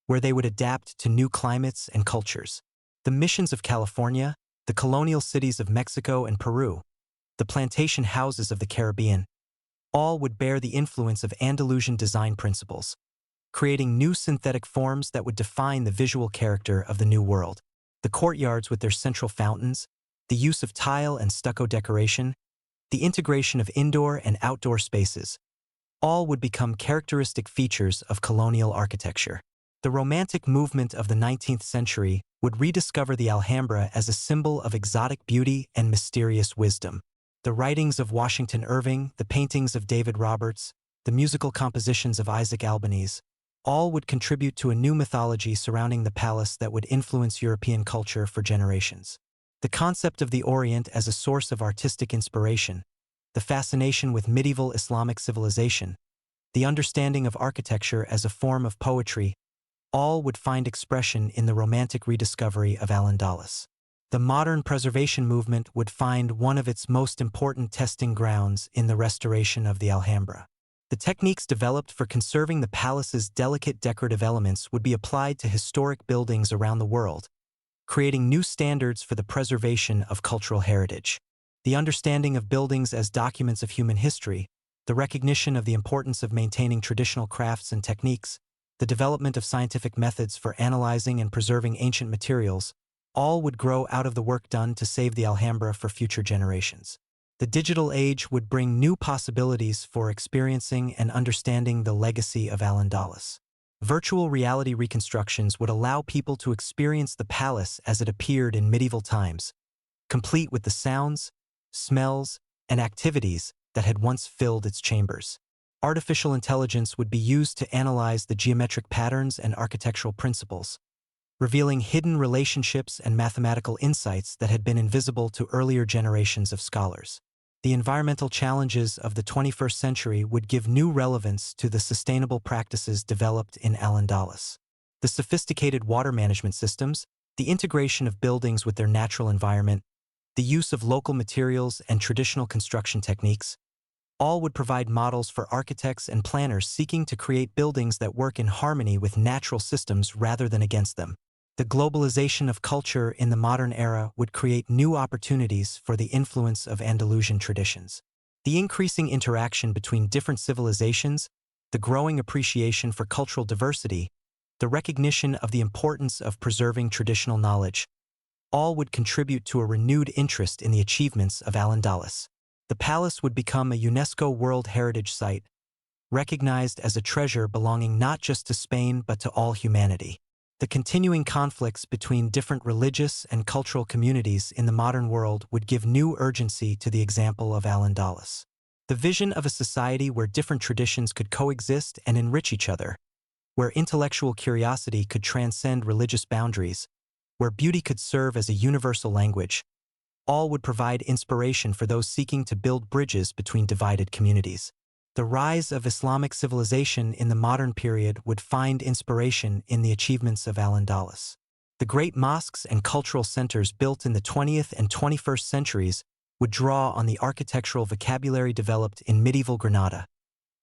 where they would adapt to new climates and cultures. The missions of California, the colonial cities of Mexico and Peru, the plantation houses of the Caribbean, all would bear the influence of Andalusian design principles, creating new synthetic forms that would define the visual character of the New World. The courtyards with their central fountains, the use of tile and stucco decoration, the integration of indoor and outdoor spaces, all would become characteristic features of colonial architecture. The Romantic movement of the 19th century would rediscover the Alhambra as a symbol of exotic beauty and mysterious wisdom. The writings of Washington Irving, the paintings of David Roberts, the musical compositions of Isaac Albanese, all would contribute to a new mythology surrounding the palace that would influence European culture for generations. The concept of the Orient as a source of artistic inspiration, the fascination with medieval Islamic civilization, the understanding of architecture as a form of poetry, all would find expression in the Romantic rediscovery of Al-Andalus. The modern preservation movement would find one of its most important testing grounds in the restoration of the Alhambra. The techniques developed for conserving the palace's delicate decorative elements would be applied to historic buildings around the world, creating new standards for the preservation of cultural heritage. The understanding of buildings as documents of human history, the recognition of the importance of maintaining traditional crafts and techniques, the development of scientific methods for analyzing and preserving ancient materials, all would grow out of the work done to save the Alhambra for future generations. The digital age would bring new possibilities for experiencing and understanding the legacy of Al-Andalus. Virtual reality reconstructions would allow people to experience the palace as it appeared in medieval times, complete with the sounds, smells, and activities that had once filled its chambers. Artificial intelligence would be used to analyze the geometric patterns and architectural principles, revealing hidden relationships and mathematical insights that had been invisible to earlier generations of scholars. The environmental challenges of the 21st century would give new relevance to the sustainable practices developed in Al-Andalus. The sophisticated water management systems, the integration of buildings with their natural environment, the use of local materials and traditional construction techniques, all would provide models for architects and planners seeking to create buildings that work in harmony with natural systems rather than against them. The globalization of culture in the modern era would create new opportunities for the influence of Andalusian traditions. The increasing interaction between different civilizations, the growing appreciation for cultural diversity, the recognition of the importance of preserving traditional knowledge, all would contribute to a renewed interest in the achievements of Al-Andalus. The palace would become a UNESCO World Heritage Site, recognized as a treasure belonging not just to Spain but to all humanity. The continuing conflicts between different religious and cultural communities in the modern world would give new urgency to the example of Al-Andalus. The vision of a society where different traditions could coexist and enrich each other, where intellectual curiosity could transcend religious boundaries, where beauty could serve as a universal language, all would provide inspiration for those seeking to build bridges between divided communities. The rise of Islamic civilization in the modern period would find inspiration in the achievements of Al-Andalus. The great mosques and cultural centers built in the 20th and 21st centuries would draw on the architectural vocabulary developed in medieval Granada,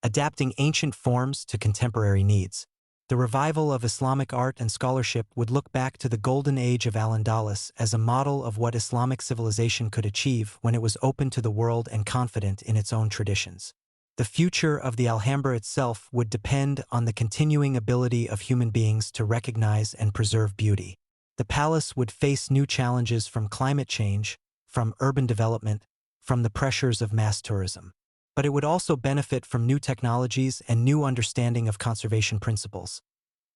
adapting ancient forms to contemporary needs. The revival of Islamic art and scholarship would look back to the golden age of Al-Andalus as a model of what Islamic civilization could achieve when it was open to the world and confident in its own traditions. The future of the Alhambra itself would depend on the continuing ability of human beings to recognize and preserve beauty. The palace would face new challenges from climate change, from urban development, from the pressures of mass tourism. But it would also benefit from new technologies and new understanding of conservation principles,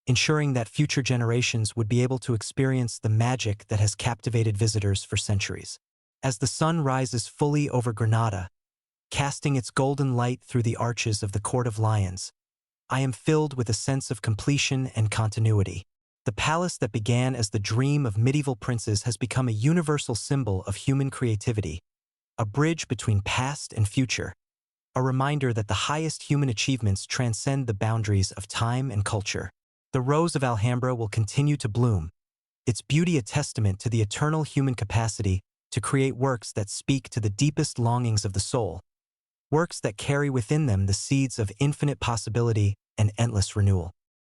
ensuring that future generations would be able to experience the magic that has captivated visitors for centuries. As the sun rises fully over Granada, casting its golden light through the arches of the Court of Lions, I am filled with a sense of completion and continuity. The palace that began as the dream of medieval princes has become a universal symbol of human creativity, a bridge between past and future, a reminder that the highest human achievements transcend the boundaries of time and culture. The rose of Alhambra will continue to bloom, its beauty a testament to the eternal human capacity to create works that speak to the deepest longings of the soul, works that carry within them the seeds of infinite possibility and endless renewal.